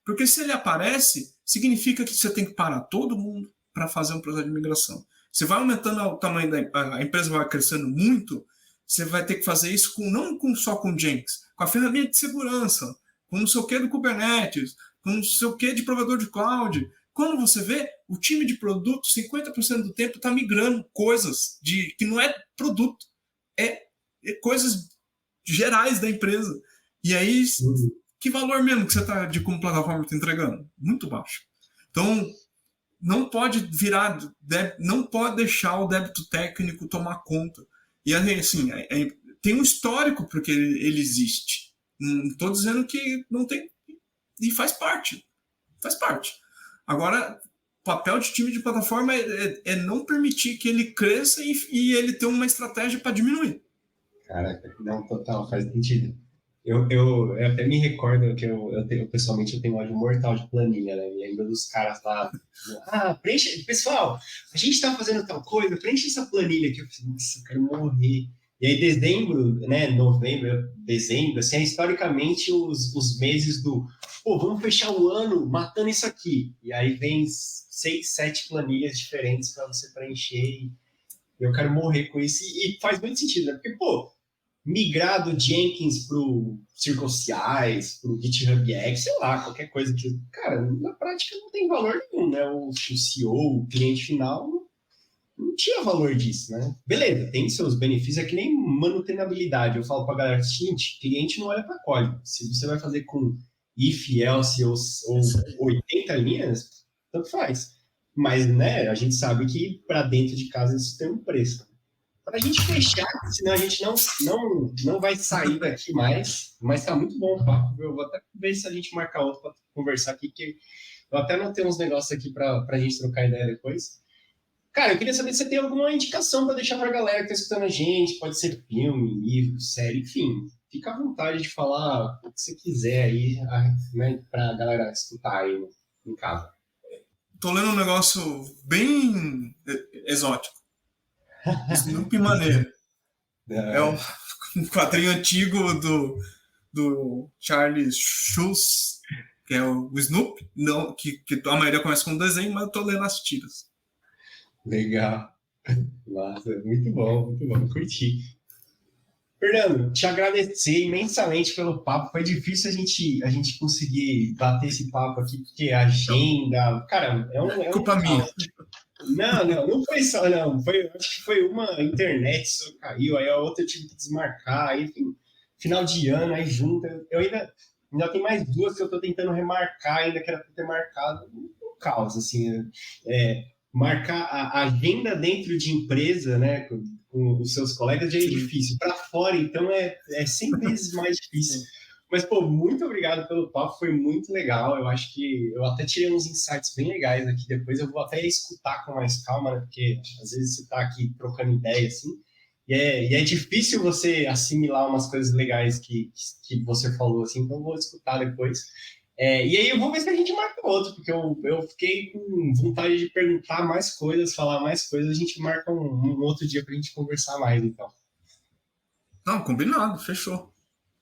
Porque se ele aparece, significa que você tem que parar todo mundo para fazer um processo de migração. Você vai aumentando o tamanho a empresa vai crescendo muito, você vai ter que fazer isso não só com Jenkins, com a ferramenta de segurança, com não sei o que do Kubernetes, com não sei o que de provedor de cloud. Quando você vê, o time de produto, 50% do tempo está migrando coisas que não é produto, é coisas gerais da empresa. E aí que valor mesmo que você está de como plataforma está entregando? Muito baixo. Então, não pode virar, não pode deixar o débito técnico tomar conta. E assim, tem um histórico porque ele existe. Não estou dizendo que não tem, e faz parte. Faz parte. Agora, o papel de time de plataforma é não permitir que ele cresça e ele tenha uma estratégia para diminuir. Caraca, não, total, faz sentido. Eu até me recordo que pessoalmente eu tenho ódio mortal de planilha, né? Me lembro dos caras lá. Preenche, pessoal, a gente tá fazendo tal coisa, preenche essa planilha aqui. Eu falei, nossa, eu quero morrer. E aí, dezembro, né? Novembro, dezembro, assim, é historicamente os meses do, pô, vamos fechar o ano matando isso aqui. E aí vem 6, 7 planilhas diferentes para você preencher. E eu quero morrer com isso. E faz muito sentido, né? Porque, pô, migrar do Jenkins pro Circle CIs, pro GitHub X, sei lá, qualquer coisa que, cara, na prática não tem valor nenhum, né? O CEO, o cliente final, não tinha valor disso, né? Beleza, tem seus benefícios, é que nem manutenabilidade. Eu falo pra galera, seguinte, cliente não olha para código. Se você vai fazer com if, else ou 80 linhas, tanto faz. Mas, né, a gente sabe que para dentro de casa isso tem um preço. Para a gente fechar, senão a gente não vai sair daqui mais, mas tá muito bom o papo. Eu vou até ver se a gente marca outro para conversar aqui, que eu até anotei uns negócios aqui para a gente trocar ideia depois. Cara, eu queria saber se você tem alguma indicação para deixar para a galera que está escutando a gente, pode ser filme, livro, série, enfim. Fica à vontade de falar o que você quiser aí, né, para a galera escutar aí em casa. Tô lendo um negócio bem exótico. Snoopy maneiro. É um quadrinho antigo do Charles Schulz, que é o Snoopy, não, que a maioria conhece como desenho, mas eu tô lendo as tiras. Legal. Nossa, muito bom, curti. Fernando, te agradecer imensamente pelo papo. Foi difícil a gente conseguir bater esse papo aqui, porque a agenda. Cara, Culpa minha. Não foi só, não. Acho que foi uma internet só caiu, aí a outra eu tive que desmarcar, aí, enfim, final de ano, aí junta. Eu ainda tem mais duas que eu tô tentando remarcar, ainda que era pra ter marcado. Um caos, assim. Marcar a agenda dentro de empresa, né, com os seus colegas já é difícil. Para fora, então, é 100 vezes mais difícil. Mas, pô, muito obrigado pelo papo, foi muito legal. Eu acho que eu até tirei uns insights bem legais aqui. Depois eu vou até escutar com mais calma, né? Porque às vezes você está aqui trocando ideia, assim, e é difícil você assimilar umas coisas legais que você falou, assim, então eu vou escutar depois. E aí eu vou ver se a gente marca outro, porque eu fiquei com vontade de perguntar mais coisas, falar mais coisas. A gente marca um outro dia para a gente conversar mais, então. Não, combinado, fechou.